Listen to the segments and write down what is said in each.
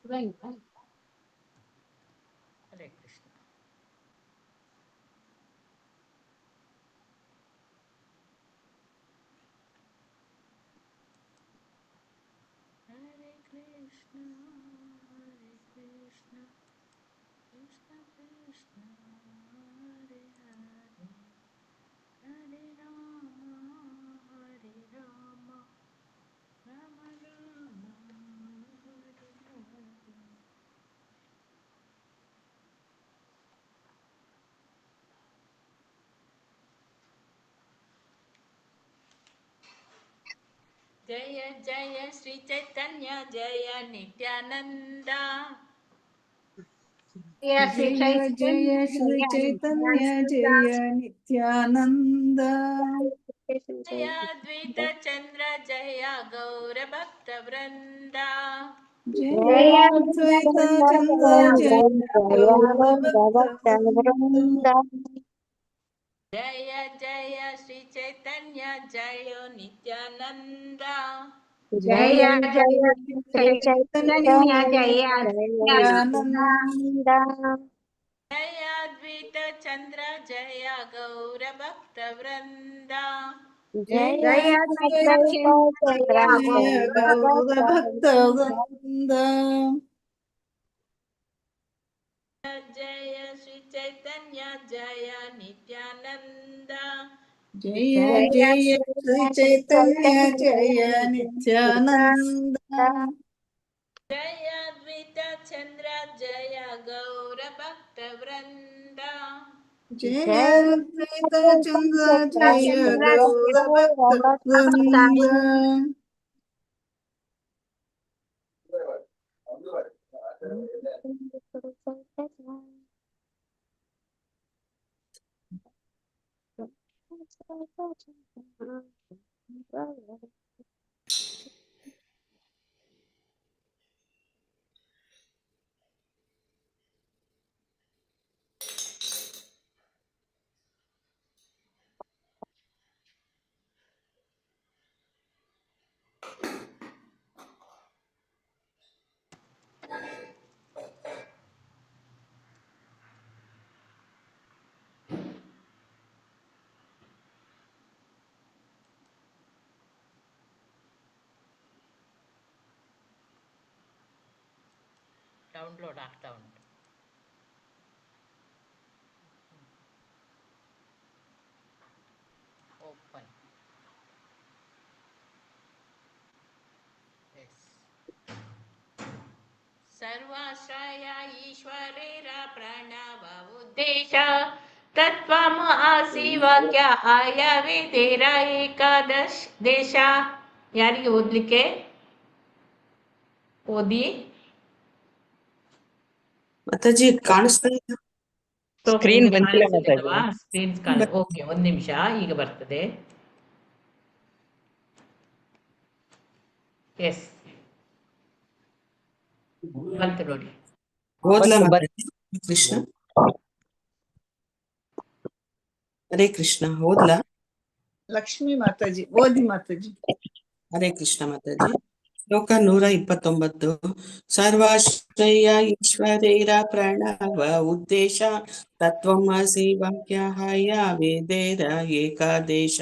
ಹರೇ ಕೃಷ್ಣ. ಹರೇ ಕೃಷ್ಣ ಹರೇ ಕೃಷ್ಣ ಕೃಷ್ಣ ಕೃಷ್ಣ ಹರೇ ಹರೇ ಹರೇ ರಾಮ ರಾಮ ರಾಮ ಹರೇ ಹರೇ. ಜಯ ಜಯ ಶ್ರೀ ಚೈತನ್ಯ ಜಯ ನಿತ್ಯಾನಂದ. ಜಯ ಜಯ ಶ್ರೀ ಚೈತನ್ಯ ಜಯ ನಿತ್ಯಾನಂದ. ಜಯ ಅದ್ವೈತ ಚಂದ್ರ ಜಯ ಗೌರ ಭಕ್ತ ವೃಂದ. ಜಯ ಅದ್ವೈತ ಚಂದ್ರ ಜಯ ಗೌರ ಭಕ್ತ ವೃಂದ. ಜಯ ಜಯ ಶ್ರೀ ಚೈತನ್ಯ ಜಯ ನಿತ್ಯಾನಂದ. ಜಯ ಜಯ ಶ್ರೀ ಚೈತನ್ಯ ಜಯ ನಿತ್ಯಾನಂದ. ಜಯ ಅದ್ವೈತ ಚಂದ್ರ ಜಯ ಗೌರ ಭಕ್ತ ವೃಂದ. ಜಯ ಅದ್ವೈತ ಚಂದ್ರ ಜಯ ಗೌರ ಭಕ್ತ ವೃಂದ. ಜಯ ಶ್ರೀ ಚೈತನ್ಯ ಜಯ ನಿತ್ಯಾನಂದ. ಜಯ ಜಯ ಶ್ರೀ ಚೈತನ್ಯ ಜಯ ನಿತ್ಯಾನಂದ. ಜಯ ಅದ್ವೈತ ಚಂದ್ರ ಜಯ ಗೌರ ಭಕ್ತ ವೃಂದ. ಜಯ ಅದ್ವೈತ ಚಂದ್ರ ಜಯ ಗೌರ ಭಕ್ತ ವೃಂದ. ಡೌನ್ಲೋಡ್ ಆಗ್ತಾ ಉಂಟು. ಓಪನ್. ಸರ್ವಾಶ್ರಯ ಈಶ್ವರೇರ ಪ್ರಣವ ಉದ್ದೇಶ ತತ್ವಂ ಆಸಿ ವಾಕ್ಯ ಆಯವೇದೇರ ಏಕಾದಶ್ ದೇಶ. ಯಾರಿಗೆ ಓದ್ಲಿಕ್ಕೆ? ಓದಿ. ಮಾತಾಜಿ ಕಾಣಿಸ್ತಾ ಇಲ್ಲ. ಸ್ಕ್ರೀನ್ ಕಾಣಿಸ್ತಿಲ್ಲವಾ? ಸ್ಕ್ರೀನ್ ಓಕೆ, ಒಂದ್ ನಿಮಿಷ, ಈಗ ಬರ್ತದೆ. ಎಸ್, ಬಂತು ನೋಡಿ. ಓದ್ಲಾ ಮಾತಾಜಿ? ಕೃಷ್ಣ ಹರೇ ಕೃಷ್ಣ. ಓದ್ಲಾ? ಲಕ್ಷ್ಮೀ ಮಾತಾಜಿ ಓದಿ ಮಾತಾಜಿ. ಹರೇ ಕೃಷ್ಣ ಮಾತಾಜಿ. ಶ್ಲೋಕ 129. ಸರ್ವಾಶ್ರಯ ಈಶ್ವರೇರ ಪ್ರಣವ ಉದ್ದೇಶ ತತ್ವಮಸಿ ವಾಕ್ಯ ವೇದೇರ ಏಕಾದೇಶ.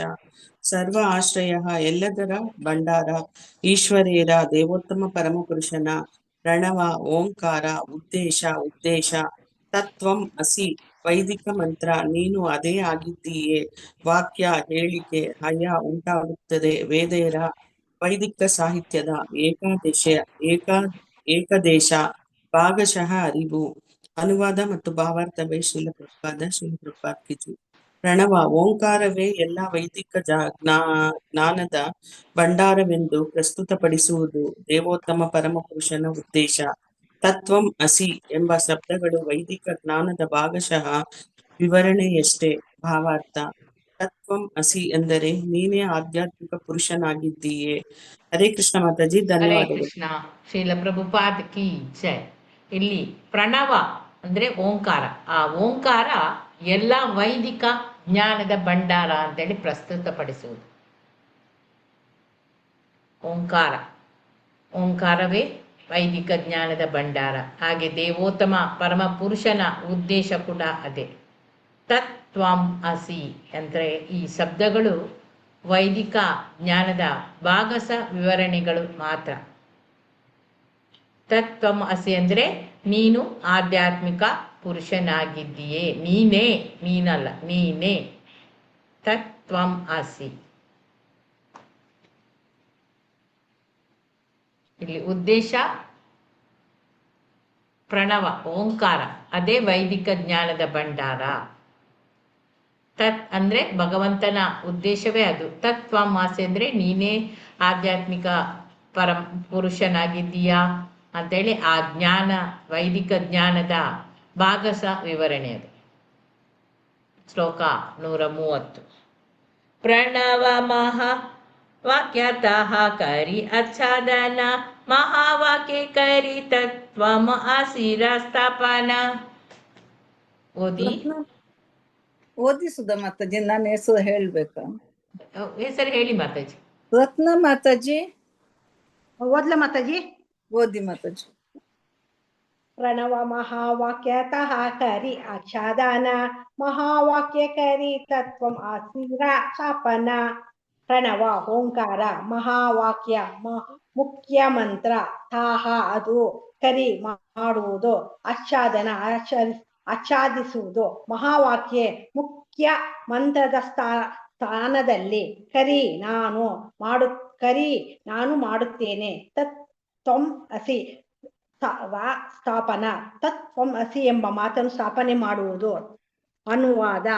ಸರ್ವ ಆಶ್ರಯ ಎಲ್ಲದರ ಭಂಡಾರ, ಈಶ್ವರೇರ ದೇವೋತ್ತಮ ಪರಮಪುರುಷನ, ಪ್ರಣವ ಓಂಕಾರ, ಉದ್ದೇಶ ತತ್ವಂ ಅಸಿ ವೈದಿಕ ಮಂತ್ರ ನೀನು ಅದೇ ಆಗಿದ್ದೀಯೆ, ವಾಕ್ಯ ಹೇಳಿಕೆ ಹಯ ಉಂಟಾಗುತ್ತದೆ, ವೇದೇರ ವೈದಿಕ ಸಾಹಿತ್ಯದ, ಏಕದೇಶ ಭಾಗಶಃ ಅರಿವು. ಅನುವಾದ ಮತ್ತು ಭಾವಾರ್ಥ ಬೈ ಶ್ರೀಲ ಪ್ರಭುಪಾದ ಕಿಜು. ಪ್ರಣವ ಓಂಕಾರವೇ ಎಲ್ಲ ವೈದಿಕ ಜ್ಞಾನದ ಭಂಡಾರವೆಂದು ಪ್ರಸ್ತುತಪಡಿಸುವುದು ದೇವೋತ್ತಮ ಪರಮಪುರುಷನ ಉದ್ದೇಶ. ತತ್ವಂ ಅಸಿ ಎಂಬ ಶಬ್ದಗಳು ವೈದಿಕ ಜ್ಞಾನದ ಭಾಗಶಃ ವಿವರಣೆಯಷ್ಟೇ. ಭಾವಾರ್ಥ: ತತ್ವಂ ಅಸಿ ಎಂದರೆ ನೀನೇ ಆಧ್ಯಾತ್ಮಿಕ ಪುರುಷನಾಗಿದ್ದೀಯೆ. ಹರೇ ಕೃಷ್ಣ ಮಾತಾಜಿ, ಹರೇ ಧನ್ಯವಾದಗಳು. ಕೃಷ್ಣ. ಶ್ರೀಲ ಪ್ರಭುಪಾದ ಕಿ ಜೈ. ಇಲ್ಲಿ ಪ್ರಣವ ಅಂದ್ರೆ ಓಂಕಾರ. ಆ ಓಂಕಾರ ಎಲ್ಲ ವೈದಿಕ ಜ್ಞಾನದ ಭಂಡಾರ ಅಂತೇಳಿ ಪ್ರಸ್ತುತಪಡಿಸುವುದು. ಓಂಕಾರ, ಓಂಕಾರವೇ ವೈದಿಕ ಜ್ಞಾನದ ಭಂಡಾರ. ಹಾಗೆ ದೇವೋತ್ತಮ ಪರಮ ಪುರುಷನ ಉದ್ದೇಶ ಕೂಡ ಅದೇ. ತತ್ವಂ ಅಸಿ ಅಂದರೆ ಈ ಶಬ್ದಗಳು ವೈದಿಕ ಜ್ಞಾನದ ಭಾಗಸ ವಿವರಣೆಗಳು ಮಾತ್ರ. ತತ್ವಂ ಅಸಿ ಅಂದರೆ ನೀನು ಆಧ್ಯಾತ್ಮಿಕ ಪುರುಷನಾಗಿದ್ದೀಯೇ, ನೀನೇ, ನೀನಲ್ಲ, ನೀನೇ. ತತ್ವಂ ಅಸಿ. ಇಲ್ಲಿ ಉದ್ದೇಶ ಪ್ರಣವ, ಓಂಕಾರ, ಅದೇ ವೈದಿಕ ಜ್ಞಾನದ ಭಂಡಾರ. ತತ್ ಅಂದರೆ ಭಗವಂತನ ಉದ್ದೇಶವೇ ಅದು. ತತ್ವಮಾಸೆ ಅಂದರೆ ನೀನೇ ಆಧ್ಯಾತ್ಮಿಕ ಪುರುಷನಾಗಿದ್ದೀಯಾ ಅಂತೇಳಿ ಆ ಜ್ಞಾನ, ವೈದಿಕ ಜ್ಞಾನದ ಭಾಗಸ ವಿವರಣೆ ಅದು. ಶ್ಲೋಕ 130. ಪ್ರಣವ ಮಹಾ ವಾಕ್ಯತಃ ಕರಿ ಆಚ್ಛಾದನ ಮಹಾವಾಕ್ಯ ಕರಿ ತತ್ವಂ ಅಸಿರ ಸ್ಥಾಪನ. ಓದಿ ಓದಿ ಸುಧಾ ಮಾತಾಜಿ. ನನ್ನ ಹೆಸರು ಹೇಳ್ಬೇಕಾ? ಹೆಸರು ಹೇಳಿ ಮಾತಾಜಿ. ರತ್ನ ಮಾತಾಜಿ. ಓದ್ಲ ಮಾತಾಜಿ? ಓದಿ ಮಾತಾಜಿ. ಪ್ರಣವ ಮಹಾವಾಕ್ಯತಃ ಕರಿ ಆಚ್ಛಾದನ ಮಹಾವಾಕ್ಯ ಕರಿ ತತ್ವಂ ಆಸಿರ ಸ್ಥಾಪನ. ಪ್ರಣವ ಓಂಕಾರ, ಮಹಾವಾಕ್ಯ ಮುಖ್ಯ ಮಂತ್ರ, ತಾಹ ಅದು, ಕರಿ ಮಾಡುವುದು, ಆಚ್ಛಾದನ ಆಚ್ಛಾದಿಸುವುದು, ಮಹಾವಾಕ್ಯ ಮುಖ್ಯ ಮಂತ್ರದ ಸ್ಥಾನದಲ್ಲಿ, ಕರಿ ನಾನು ಮಾಡುತ್ತೇನೆ, ತತ್ವಂ ಅಸಿ ಸ್ಥಾಪನ, ತತ್ವಂ ಅಸಿ ಎಂಬ ಮಾತನ್ನು ಸ್ಥಾಪನೆ ಮಾಡುವುದು. ಅನುವಾದ: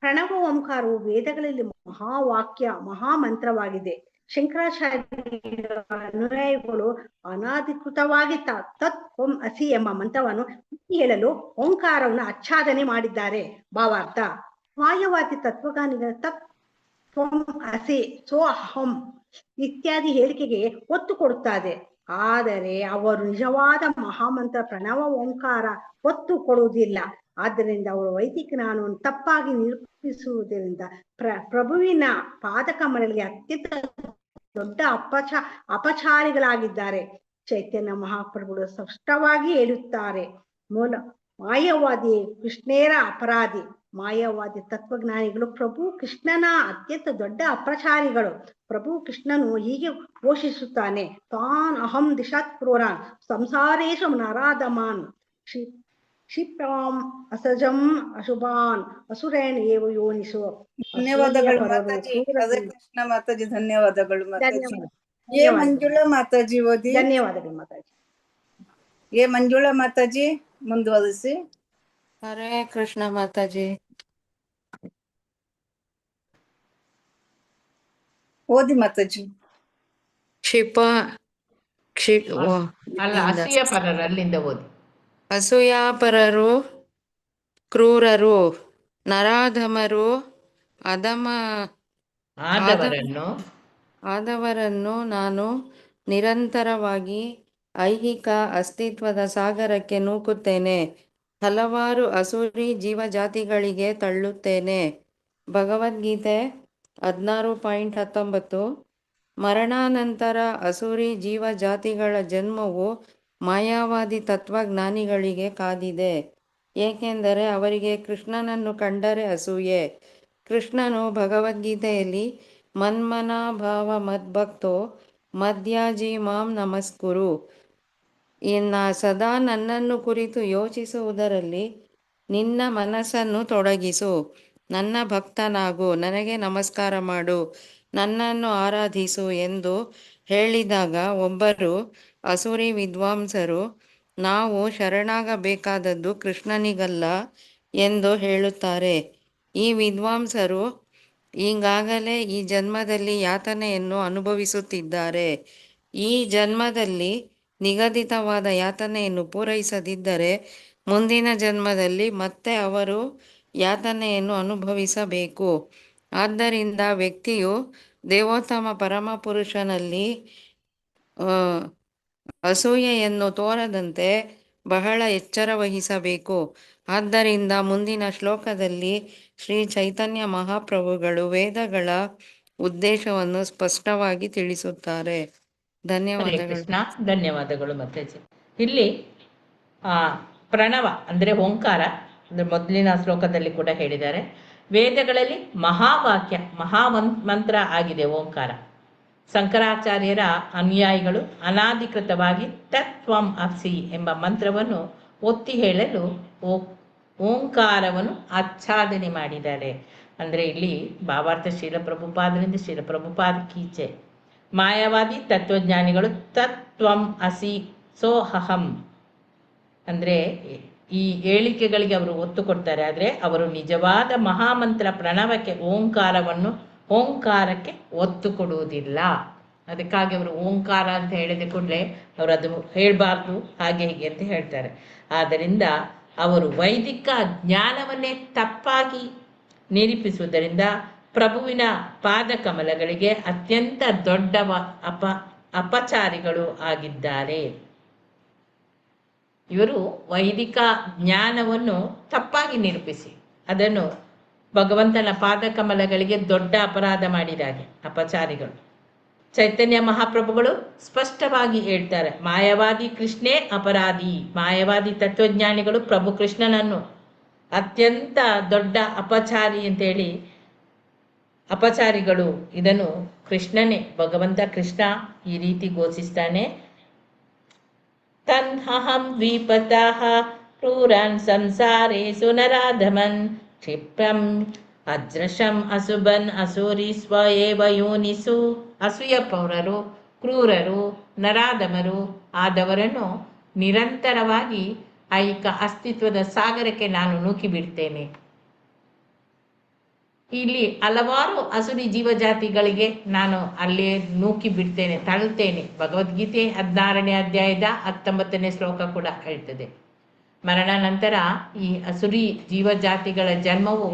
ಪ್ರಣವ ಓಂಕಾರವು ವೇದಗಳಲ್ಲಿ ಮಹಾವಾಕ್ಯ, ಮಹಾಮಂತ್ರವಾಗಿದೆ. ಶಂಕರಾಚಾರ್ಯ ಅನುಯಾಯಿಗಳು ಅನಧಿಕೃತವಾಗಿ ತತ್ವಂ ಅಸಿ ಎಂಬ ಮಂತ್ರವನ್ನು ಹೇಳಲು ಓಂಕಾರವನ್ನು ಆಚ್ಛಾದನೆ ಮಾಡಿದ್ದಾರೆ. ಭಾವಾರ್ಥ: ಮಾಯವಾದಿ ತತ್ವಜ್ಞಾನಿಗಳ ತತ್ವಂ ಅಸಿ, ಸೋ ಅಹಂ ಇತ್ಯಾದಿ ಹೇಳಿಕೆಗೆ ಒತ್ತು ಕೊಡುತ್ತದೆ. ಆದರೆ ಅವರು ನಿಜವಾದ ಮಹಾಮಂತ್ರ ಪ್ರಣವ ಓಂಕಾರ ಒತ್ತು ಕೊಡುವುದಿಲ್ಲ. ಆದ್ದರಿಂದ ಅವರು ವೈದಿಕ ಜ್ಞಾನವನ್ನು ತಪ್ಪಾಗಿ ನಿರೂಪಿಸುವುದರಿಂದ ಪ್ರಭುವಿನ ಪಾದಕಮಲಗಳಿಗೆ ಅತ್ಯಂತ ದೊಡ್ಡ ಅಪಚಾರಿಗಳಾಗಿದ್ದಾರೆ. ಚೈತನ್ಯ ಮಹಾಪ್ರಭುಗಳು ಸ್ಪಷ್ಟವಾಗಿ ಹೇಳುತ್ತಾರೆ, ಮಾಯವಾದಿ ಕೃಷ್ಣೇರ ಅಪರಾಧಿ. ಮಾಯವಾದಿ ತತ್ವಜ್ಞಾನಿಗಳು ಪ್ರಭು ಕೃಷ್ಣನ ಅತ್ಯಂತ ದೊಡ್ಡ ಅಪಚಾರಿಗಳು. ಪ್ರಭು ಕೃಷ್ಣನು ಹೀಗೆ ಘೋಷಿಸುತ್ತಾನೆ, ತಾನ್ ಅಹಂ ದಿಶಾತ್ ಕ್ರೂರಾನ್ ಸಂಸಾರೇಶು ನರಾಧಮಾನ್ ಕ್ಷಿಪ್ರಾಂ ಅಸಜಂ ಅಶುಭಾನ್ ಅಸುರೇನ್ ಏವ ಯೋನಿಸು. ಧನ್ಯವಾದಗಳು ಮಾತಾಜಿ. ರಾಧೇ ಕೃಷ್ಣ ಮಾತಾಜಿ. ಧನ್ಯವಾದಗಳು ಮಾತಾಜಿ. ಏ ಮಂಜುಳಾ ಮಾತಾಜಿ ಓದಿ. ಧನ್ಯವಾದಗಳು ಮಾತಾಜಿ. ಏ ಮಂಜುಳಾ ಮಾತಾಜಿ ಮುಂದುವರಿಸಿ. ಹರೇ ಕೃಷ್ಣ ಮಾತಾಜಿ. ಓದಿ ಮಾತಾಜಿ. ಅಲ್ಲ, ಅಸೂಯ ಪರರು ಅಲ್ಲಿಂದ ಓದಿ. ಅಸೂಯಾಪರರು, ಕ್ರೂರರು, ನರಾಧಮರು, ಆದವರನ್ನು ನಾನು ನಿರಂತರವಾಗಿ ಐಹಿಕ ಅಸ್ತಿತ್ವದ ಸಾಗರಕ್ಕೆ ನೂಕುತ್ತೇನೆ. ಹಲವಾರು ಅಸುರಿ ಜೀವಜಾತಿಗಳಿಗೆ ತಳ್ಳುತ್ತೇನೆ. ಭಗವದ್ಗೀತೆ 16.19. ಮರಣಾನಂತರ ಅಸುರಿ ಜೀವಜಾತಿಗಳ ಜನ್ಮವು ಮಾಯಾವಾದಿ ತತ್ವಜ್ಞಾನಿಗಳಿಗೆ ಕಾದಿದೆ, ಏಕೆಂದರೆ ಅವರಿಗೆ ಕೃಷ್ಣನನ್ನು ಕಂಡರೆ ಅಸೂಯೆ. ಕೃಷ್ಣನು ಭಗವದ್ಗೀತೆಯಲ್ಲಿ ಮನ್ಮನಾಭಾವ ಮದ್ಭಕ್ತೋ ಮದ್ಯಾಜಿ ಮಾಂ ನಮಸ್ಕುರು, ಸದಾ ನನ್ನನ್ನು ಕುರಿತು ಯೋಚಿಸುವುದರಲ್ಲಿ ನಿನ್ನ ಮನಸ್ಸನ್ನು ತೊಡಗಿಸು, ನನ್ನ ಭಕ್ತನಾಗು, ನನಗೆ ನಮಸ್ಕಾರ ಮಾಡು, ನನ್ನನ್ನು ಆರಾಧಿಸು ಎಂದು ಹೇಳಿದಾಗ ಒಬ್ಬರು ಅಸುರಿ ವಿದ್ವಾಂಸರು, ನಾವು ಶರಣಾಗಬೇಕಾದದ್ದು ಕೃಷ್ಣನಿಗಲ್ಲ ಎಂದು ಹೇಳುತ್ತಾರೆ. ಈ ವಿದ್ವಾಂಸರು ಈಗಾಗಲೇ ಈ ಜನ್ಮದಲ್ಲಿ ಯಾತನೆಯನ್ನು ಅನುಭವಿಸುತ್ತಿದ್ದಾರೆ. ಈ ಜನ್ಮದಲ್ಲಿ ನಿಗದಿತವಾದ ಯಾತನೆಯನ್ನು ಪೂರೈಸದಿದ್ದರೆ ಮುಂದಿನ ಜನ್ಮದಲ್ಲಿ ಮತ್ತೆ ಅವರು ಯಾತನೆಯನ್ನು ಅನುಭವಿಸಬೇಕು. ಆದ್ದರಿಂದ ವ್ಯಕ್ತಿಯು ದೇವೋತ್ತಮ ಪರಮಪುರುಷನಲ್ಲಿ ಅಸೂಯೆಯನ್ನು ತೋರದಂತೆ ಬಹಳ ಎಚ್ಚರ ವಹಿಸಬೇಕು. ಆದ್ದರಿಂದ ಮುಂದಿನ ಶ್ಲೋಕದಲ್ಲಿ ಶ್ರೀ ಚೈತನ್ಯ ಮಹಾಪ್ರಭುಗಳು ವೇದಗಳ ಉದ್ದೇಶವನ್ನು ಸ್ಪಷ್ಟವಾಗಿ ತಿಳಿಸುತ್ತಾರೆ. ಹರೇ ಧನ್ಯವಾದಗಳು. ಕೃಷ್ಣ, ಧನ್ಯವಾದಗಳು ಮಾತಾಜಿ. ಇಲ್ಲಿ ಪ್ರಣವ ಅಂದರೆ ಓಂಕಾರ, ಅಂದರೆ ಮೊದಲಿನ ಶ್ಲೋಕದಲ್ಲಿ ಕೂಡ ಹೇಳಿದ್ದಾರೆ, ವೇದಗಳಲ್ಲಿ ಮಹಾವಾಕ್ಯ ಮಂತ್ರ ಆಗಿದೆ ಓಂಕಾರ. ಶಂಕರಾಚಾರ್ಯರ ಅನುಯಾಯಿಗಳು ಅನಾಧಿಕೃತವಾಗಿ ತತ್ವಂ ಅಸಿ ಎಂಬ ಮಂತ್ರವನ್ನು ಒತ್ತಿ ಹೇಳಲು ಓಂಕಾರವನ್ನು ಆಚ್ಛಾದನೆ ಮಾಡಿದ್ದಾರೆ. ಅಂದರೆ ಇಲ್ಲಿ ಭಾವಾರ್ಥ ಶ್ರೀಲ ಪ್ರಭುಪಾದರಿಂದ ಶ್ರೀಲ ಪ್ರಭುಪಾದ ಕೀಚೆ. ಮಾಯಾವಾದಿ ತತ್ವಜ್ಞಾನಿಗಳು ತತ್ವಂ ಅಸಿ ಸೋಹಂ ಅಂದರೆ ಈ ಹೇಳಿಕೆಗಳಿಗೆ ಅವರು ಒತ್ತು ಕೊಡ್ತಾರೆ. ಆದರೆ ಅವರು ನಿಜವಾದ ಮಹಾಮಂತ್ರ ಪ್ರಣವಕ್ಕೆ ಓಂಕಾರಕ್ಕೆ ಒತ್ತು ಕೊಡುವುದಿಲ್ಲ. ಅದಕ್ಕಾಗಿ ಅವರು ಓಂಕಾರ ಅಂತ ಹೇಳಿದ ಕೂಡಲೇ ಅವರು ಅದು ಹೇಳಬಾರ್ದು, ಹಾಗೆ ಹೀಗೆ ಅಂತ ಹೇಳ್ತಾರೆ. ಆದ್ದರಿಂದ ಅವರು ವೈದಿಕ ಜ್ಞಾನವನ್ನೇ ತಪ್ಪಾಗಿ ನಿರೂಪಿಸುವುದರಿಂದ ಪ್ರಭುವಿನ ಪಾದಕಮಲಗಳಿಗೆ ಅತ್ಯಂತ ದೊಡ್ಡ ಅಪಚಾರಿಗಳು ಆಗಿದ್ದಾರೆ. ಇವರು ವೈದಿಕ ಜ್ಞಾನವನ್ನು ತಪ್ಪಾಗಿ ನಿರೂಪಿಸಿ ಅದನ್ನು ಭಗವಂತನ ಪಾದಕಮಲಗಳಿಗೆ ದೊಡ್ಡ ಅಪರಾಧ ಮಾಡಿದಾಗೆ ಅಪಚಾರಿಗಳು. ಚೈತನ್ಯ ಮಹಾಪ್ರಭುಗಳು ಸ್ಪಷ್ಟವಾಗಿ ಹೇಳ್ತಾರೆ, ಮಾಯಾವಾದಿ ಕೃಷ್ಣೇ ಅಪರಾಧಿ. ಮಾಯಾವಾದಿ ತತ್ವಜ್ಞಾನಿಗಳು ಪ್ರಭು ಕೃಷ್ಣನನ್ನು ಅತ್ಯಂತ ದೊಡ್ಡ ಅಪಚಾರಿ ಅಂತೇಳಿ ಅಪಚಾರಿಗಳು. ಇದನ್ನು ಕೃಷ್ಣನೇ, ಭಗವಂತ ಕೃಷ್ಣ ಈ ರೀತಿ ಘೋಷಿಸ್ತಾನೆ, ತನ್ಹಂ ದ್ವಿಪತಃ ಕ್ರೂರನ್ ಸಂಸಾರೇ ಸುನರಾಧಮನ್ ಕ್ಷಿಪ್ರಂ ಅಜ್ರಶಂ ಅಸುಬನ್ ಅಸೂರಿ ಸ್ವಯೇವ ಯೋನಿಸು. ಅಸೂಯ ಪೌರರು, ಕ್ರೂರರು, ನರಾಧಮರು ಆದವರನ್ನು ನಿರಂತರವಾಗಿ ಐಕ ಅಸ್ತಿತ್ವದ ಸಾಗರಕ್ಕೆ ನಾನು ನೂಕಿ ಬಿಡ್ತೇನೆ. ಇಲ್ಲಿ ಹಲವಾರು ಅಸುರಿ ಜೀವಜಾತಿಗಳಿಗೆ ನಾನು ಅಲ್ಲೇ ನೂಕಿ ಬಿಡ್ತೇನೆ, ತಳ್ತೇನೆ. ಭಗವದ್ಗೀತೆ 16ನೇ ಅಧ್ಯಾಯದ 19ನೇ ಶ್ಲೋಕ ಕೂಡ ಹೇಳ್ತದೆ. ಮರಣ ನಂತರ ಈ ಅಸುರಿ ಜೀವಜಾತಿಗಳ ಜನ್ಮವು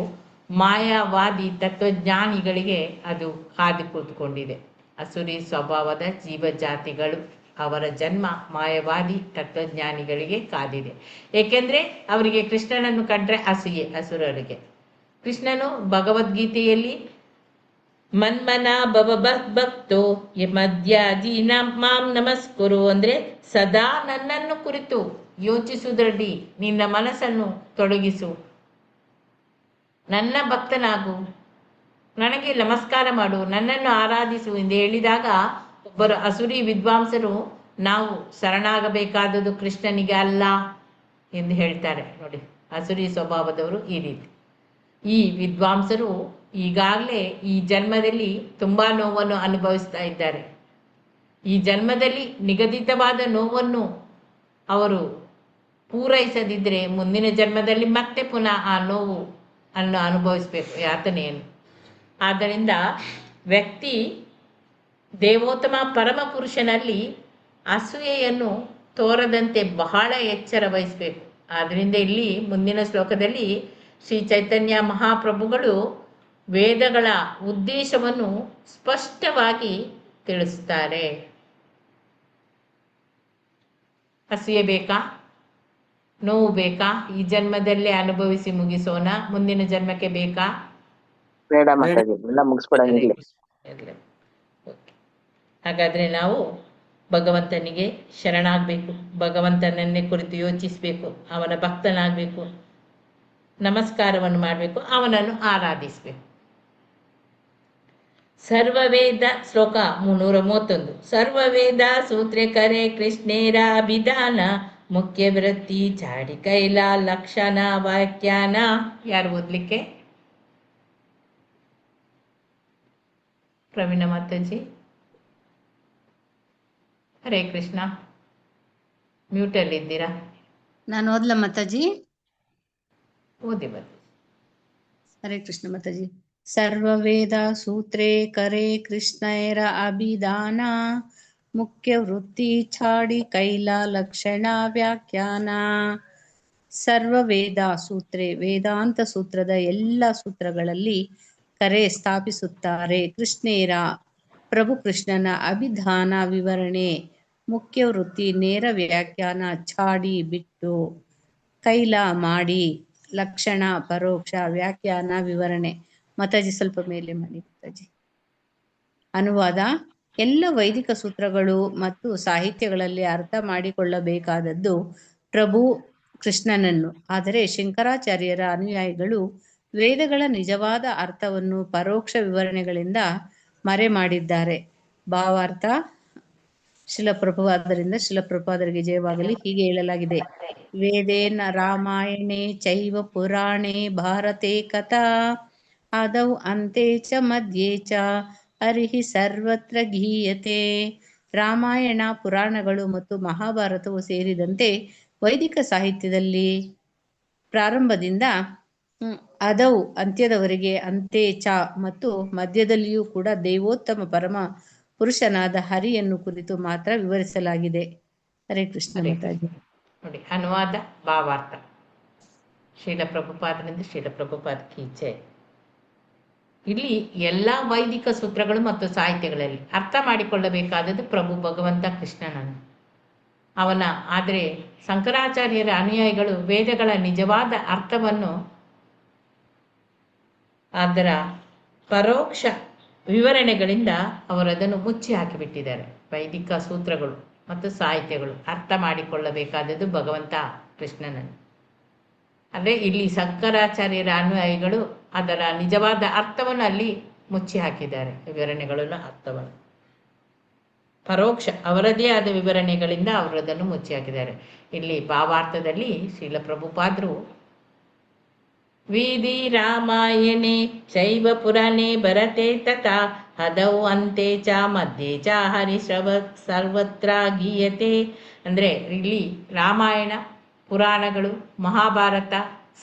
ಮಾಯಾವಾದಿ ತತ್ವಜ್ಞಾನಿಗಳಿಗೆ ಅದು ಕಾದು ಕೂತ್ಕೊಂಡಿದೆ. ಅಸುರಿ ಸ್ವಭಾವದ ಜೀವಜಾತಿಗಳು, ಅವರ ಜನ್ಮ ಮಾಯವಾದಿ ತತ್ವಜ್ಞಾನಿಗಳಿಗೆ ಕಾದಿದೆ. ಏಕೆಂದರೆ ಅವರಿಗೆ ಕೃಷ್ಣನನ್ನು ಕಂಡ್ರೆ ಅಸೂಯೆ ಅಸುರರಿಗೆ. ಕೃಷ್ಣನು ಭಗವದ್ಗೀತೆಯಲ್ಲಿ ಮನ್ಮನ ಭಕ್ತೋ ಮಧ್ಯಾಧೀನ ಮಾಂ ನಮಸ್ಕುರು ಅಂದರೆ ಸದಾ ನನ್ನನ್ನು ಕುರಿತು ಯೋಚಿಸುವುದರಲ್ಲಿ ನಿನ್ನ ಮನಸ್ಸನ್ನು ತೊಡಗಿಸು, ನನ್ನ ಭಕ್ತನಾಗು, ನನಗೆ ನಮಸ್ಕಾರ ಮಾಡು, ನನ್ನನ್ನು ಆರಾಧಿಸು ಎಂದು ಹೇಳಿದಾಗ ಒಬ್ಬರು ಅಸುರಿ ವಿದ್ವಾಂಸರು ನಾವು ಶರಣಾಗಬೇಕಾದದ್ದು ಕೃಷ್ಣನಿಗೆ ಅಲ್ಲ ಎಂದು ಹೇಳ್ತಾರೆ. ನೋಡಿ, ಅಸುರಿ ಸ್ವಭಾವದವರು ಈ ರೀತಿ. ಈ ವಿದ್ವಾಂಸರು ಈಗಾಗಲೇ ಈ ಜನ್ಮದಲ್ಲಿ ತುಂಬ ನೋವನ್ನು ಅನುಭವಿಸ್ತಾ ಇದ್ದಾರೆ. ಈ ಜನ್ಮದಲ್ಲಿ ನಿಗದಿತವಾದ ನೋವನ್ನು ಅವರು ಪೂರೈಸದಿದ್ದರೆ ಮುಂದಿನ ಜನ್ಮದಲ್ಲಿ ಮತ್ತೆ ಪುನಃ ಆ ನೋವು ಅನ್ನು ಅನುಭವಿಸಬೇಕು, ಯಾತನೆಯನ್ನು. ಆದ್ದರಿಂದ ವ್ಯಕ್ತಿ ದೇವೋತ್ತಮ ಪರಮ ಪುರುಷನಲ್ಲಿ ಅಸೂಯೆಯನ್ನು ತೋರದಂತೆ ಬಹಳ ಎಚ್ಚರ ವಹಿಸಬೇಕು. ಆದ್ದರಿಂದ ಇಲ್ಲಿ ಮುಂದಿನ ಶ್ಲೋಕದಲ್ಲಿ ಶ್ರೀ ಚೈತನ್ಯ ಮಹಾಪ್ರಭುಗಳು ವೇದಗಳ ಉದ್ದೇಶವನ್ನು ಸ್ಪಷ್ಟವಾಗಿ ತಿಳಿಸುತ್ತಾರೆ. ಅಸೂಯೆ ಬೇಕಾ? ನೋವು ಬೇಕಾ? ಈ ಜನ್ಮದಲ್ಲೇ ಅನುಭವಿಸಿ ಮುಗಿಸೋಣ, ಮುಂದಿನ ಜನ್ಮಕ್ಕೆ ಬೇಕಾ? ಬೇಡ ಮಾತಾಡಿ, ಎಲ್ಲ ಮುಗಿಸ್ಕೊಡಂಗಿಲ್ಲ. ಹಾಗಾದ್ರೆ ನಾವು ಭಗವಂತನಿಗೆ ಶರಣಾಗಬೇಕು, ಭಗವಂತನನ್ನೇ ಕುರಿತು ಯೋಚಿಸಬೇಕು, ಅವನ ಭಕ್ತನಾಗಬೇಕು, ನಮಸ್ಕಾರವನ್ನು ಮಾಡಬೇಕು, ಅವನನ್ನು ಆರಾಧಿಸಬೇಕು. ಸರ್ವವೇದ ಶ್ಲೋಕ 331. ಸರ್ವವೇದ ಸೂತ್ರೆ ಕರೆ ಕೃಷ್ಣೇರ ಅಭಿಧಾನ ಮುಖ್ಯ ವೃತ್ತಿ ಚಾಡಿ ಕೈಲ ಲಕ್ಷಣ ವ್ಯಾಖ್ಯಾನ. ಯಾರು ಓದ್ಲಿಕ್ಕೆ? ಪ್ರವೀಣ ಮಾತಾಜಿ. ಹರೇ ಕೃಷ್ಣ, ಮ್ಯೂಟಲ್ಲಿ ಇದ್ದೀರಾ? ನಾನು ಓದ್ಲ ಮಾತಾಜಿ? ಓದಿ ಬನ್ನಿ. ಹರೇ ಕೃಷ್ಣ ಮಾತಾಜಿ. ಸರ್ವವೇದ ಸೂತ್ರೇ ಕರೆ ಕೃಷ್ಣರ ಅಭಿಧಾನ ಮುಖ್ಯ ವೃತ್ತಿ ಛಾಡಿ ಕೈಲ ಲಕ್ಷಣ ವ್ಯಾಖ್ಯಾನ. ಸರ್ವವೇದ ಸೂತ್ರೇ, ವೇದಾಂತ ಸೂತ್ರದ ಎಲ್ಲ ಸೂತ್ರಗಳಲ್ಲಿ ಕರೆ ಸ್ಥಾಪಿಸುತ್ತಾರೆ. ಕೃಷ್ಣೇರ, ಪ್ರಭು ಕೃಷ್ಣನ ಅಭಿಧಾನ ವಿವರಣೆ ಮುಖ್ಯ ವೃತ್ತಿ, ನೇರ ವ್ಯಾಖ್ಯಾನ, ಚಾಡಿ ಬಿಟ್ಟು, ಕೈಲ ಮಾಡಿ, ಲಕ್ಷಣ, ಪರೋಕ್ಷ, ವ್ಯಾಖ್ಯಾನ, ವಿವರಣೆ. ಮಾತಾಜಿ ಸ್ವಲ್ಪ ಮೇಲೆ ಮಾಡಿ ಮಾತಾಜಿ. ಅನುವಾದ: ಎಲ್ಲ ವೈದಿಕ ಸೂತ್ರಗಳು ಮತ್ತು ಸಾಹಿತ್ಯಗಳಲ್ಲಿ ಅರ್ಥ ಮಾಡಿಕೊಳ್ಳಬೇಕಾದದ್ದು ಪ್ರಭು ಕೃಷ್ಣನನ್ನು. ಆದರೆ ಶಂಕರಾಚಾರ್ಯರ ಅನುಯಾಯಿಗಳು ವೇದಗಳ ನಿಜವಾದ ಅರ್ಥವನ್ನು ಪರೋಕ್ಷ ವಿವರಣೆಗಳಿಂದ ಮರೆ ಮಾಡಿದ್ದಾರೆ. ಭಾವಾರ್ಥ: ಶಿಲಪ್ರಭುಪಾದರಿಂದ ಶಿಲಪ್ರಭುಪಾದರಿಗೆ ಜಯವಾಗಲಿ. ಹೀಗೆ ಹೇಳಲಾಗಿದೆ: ವೇದೇನ ರಾಮಾಯಣೆ ಚೈವ ಪುರಾಣೆ ಭಾರತೆ ಕಥಾ ಆದೌ ಅಂತೆ ಚ ಮಧ್ಯೆ ಚ ಹರಿಹಿ ಸರ್ವತ್ರ ಗೀಯತೆ. ರಾಮಾಯಣ, ಪುರಾಣಗಳು ಮತ್ತು ಮಹಾಭಾರತವು ಸೇರಿದಂತೆ ವೈದಿಕ ಸಾಹಿತ್ಯದಲ್ಲಿ ಪ್ರಾರಂಭದಿಂದ ಅದೌ ಅಂತ್ಯದವರೆಗೆ, ಅಂತೆ ಚ ಮತ್ತು ಮಧ್ಯದಲ್ಲಿಯೂ ಕೂಡ ದೇವೋತ್ತಮ ಪರಮ ಪುರುಷನಾದ ಹರಿಯನ್ನು ಕುರಿತು ಮಾತ್ರ ವಿವರಿಸಲಾಗಿದೆ. ಹರೇ ಕೃಷ್ಣ ಮಾತಾಜಿ. ನೋಡಿ, ಅನುವಾದ, ಭಾವಾರ್ಥ. ಶ್ರೀಲ ಪ್ರಭುಪಾದರಿಂದ ಶ್ರೀಲ ಪ್ರಭುಪಾದ ಕೀಚೆ. ಇಲ್ಲಿ ಎಲ್ಲ ವೈದಿಕ ಸೂತ್ರಗಳು ಮತ್ತು ಸಾಹಿತ್ಯಗಳಲ್ಲಿ ಅರ್ಥ ಮಾಡಿಕೊಳ್ಳಬೇಕಾದದ್ದು ಪ್ರಭು ಭಗವಂತ ಕೃಷ್ಣನನ್ನು. ಆದರೆ ಶಂಕರಾಚಾರ್ಯರ ಅನುಯಾಯಿಗಳು ವೇದಗಳ ನಿಜವಾದ ಅರ್ಥವನ್ನು ಅದರ ಪರೋಕ್ಷ ವಿವರಣೆಗಳಿಂದ ಅವರದನ್ನು ಮುಚ್ಚಿ ಹಾಕಿಬಿಟ್ಟಿದ್ದಾರೆ. ವೈದಿಕ ಸೂತ್ರಗಳು ಮತ್ತು ಸಾಹಿತ್ಯಗಳು ಅರ್ಥ ಮಾಡಿಕೊಳ್ಳಬೇಕಾದದ್ದು ಭಗವಂತ ಕೃಷ್ಣನನ್ನು. ಅಂದರೆ ಇಲ್ಲಿ ಶಂಕರಾಚಾರ್ಯರ ಅನುಯಾಯಿಗಳು ಅದರ ನಿಜವಾದ ಅರ್ಥವನ್ನು ಅಲ್ಲಿ ಮುಚ್ಚಿ ಹಾಕಿದ್ದಾರೆ. ವಿವರಣೆಗಳನ್ನು, ಅರ್ಥವನ್ನು ಪರೋಕ್ಷ ಅವರದೇ ಆದ ವಿವರಣೆಗಳಿಂದ ಅವರದನ್ನು ಮುಚ್ಚಿ ಹಾಕಿದ್ದಾರೆ. ಇಲ್ಲಿ ಭಾವಾರ್ಥದಲ್ಲಿ ಶ್ರೀಲ ಪ್ರಭುಪಾದರು ವಿಧಿ ರಾಮಾಯಣೆ ಚೈವ ಪುರಾಣೆ ಭರತೆ ತಥಾ ಹದೌ ಅಂತೆ ಚ ಮಧ್ಯೆ ಚ ಹರಿಶ್ರವ ಸರ್ವತ್ರ ಗೀಯತೆ. ಅಂದರೆ ಇಲ್ಲಿ ರಾಮಾಯಣ, ಪುರಾಣಗಳು, ಮಹಾಭಾರತ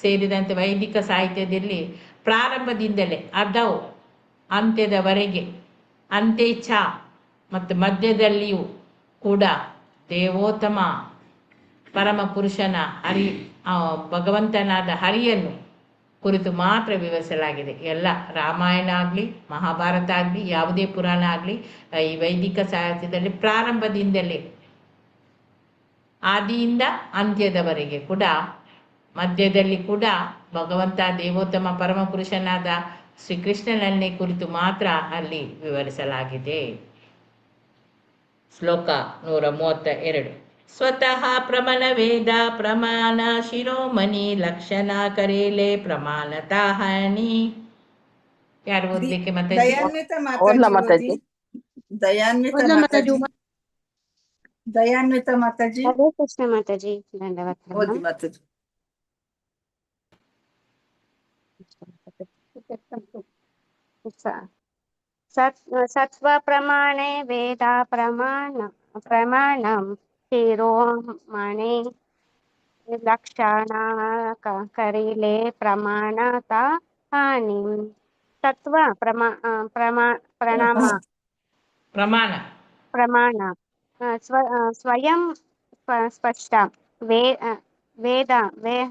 ಸೇರಿದಂತೆ ವೈದಿಕ ಸಾಹಿತ್ಯದಲ್ಲಿ ಪ್ರಾರಂಭದಿಂದಲೇ ಅದೌ ಅಂತ್ಯದವರೆಗೆ, ಅಂತೆ ಚ ಮತ್ತು ಮಧ್ಯದಲ್ಲಿಯೂ ಕೂಡ ದೇವೋತ್ತಮ ಪರಮ ಪುರುಷನ ಭಗವಂತನಾದ ಹರಿಯನ್ನು ಕುರಿತು ಮಾತ್ರ ವಿವರಿಸಲಾಗಿದೆ. ಎಲ್ಲ ರಾಮಾಯಣ ಆಗಲಿ, ಮಹಾಭಾರತ ಆಗಲಿ, ಯಾವುದೇ ಪುರಾಣ ಆಗಲಿ, ಈ ವೈದಿಕ ಸಾಹಿತ್ಯದಲ್ಲಿ ಪ್ರಾರಂಭದಿಂದಲೇ ಆದಿಯಿಂದ ಅಂತ್ಯದವರೆಗೆ ಕೂಡ, ಮಧ್ಯದಲ್ಲಿ ಕೂಡ ಭಗವಂತ ದೇವೋತ್ತಮ ಪರಮ ಪುರುಷನಾದ ಶ್ರೀಕೃಷ್ಣನನ್ನೇ ಕುರಿತು ಮಾತ್ರ ಅಲ್ಲಿ ವಿವರಿಸಲಾಗಿದೆ. ಶ್ಲೋಕ 132. ಸ್ವತಃ ಪ್ರಮಾಣ ವೇದ ಪ್ರಮಾಣ ಶಿರೋಮಣಿ ಲಕ್ಷಣ ಕರೇಲೆ ಪ್ರಮಾಣತಾ ಹಣಿ. ಯಾರು ಓದ್ಲಿಕ್ಕೆ ಮತ್ತೆ? ದಯಾನ್ವಿತ ಓದ್ಲಾ ಮಾತಾಜಿ ಮಾತಾಜಿ? ದಯಾನ್ವಿತ ಮಾತಾಜಿ. ದಯಾನ್ವಿತ ಮಾತಾಜಿ ಹರೇ ಕೃಷ್ಣ ಮಾತಾಜಿ. ಧನ್ಯವಾದ. ಓದಿ ಮಾತಾಜಿ. ಸತ್ವ ಪ್ರಮಾಣೆ ವೇದ ಪ್ರಮಾಣಂ ಶಿರೋಮಣಿ ಲಕ್ಷಣ ಕರಿಲೆ ಪ್ರಮಾಣತ ಹಾನಿ. ಸತ್ವ ಪ್ರಮಾಣ ಸ್ವಯಂ ಸ್ಪಷ್ಟ. ವೇದ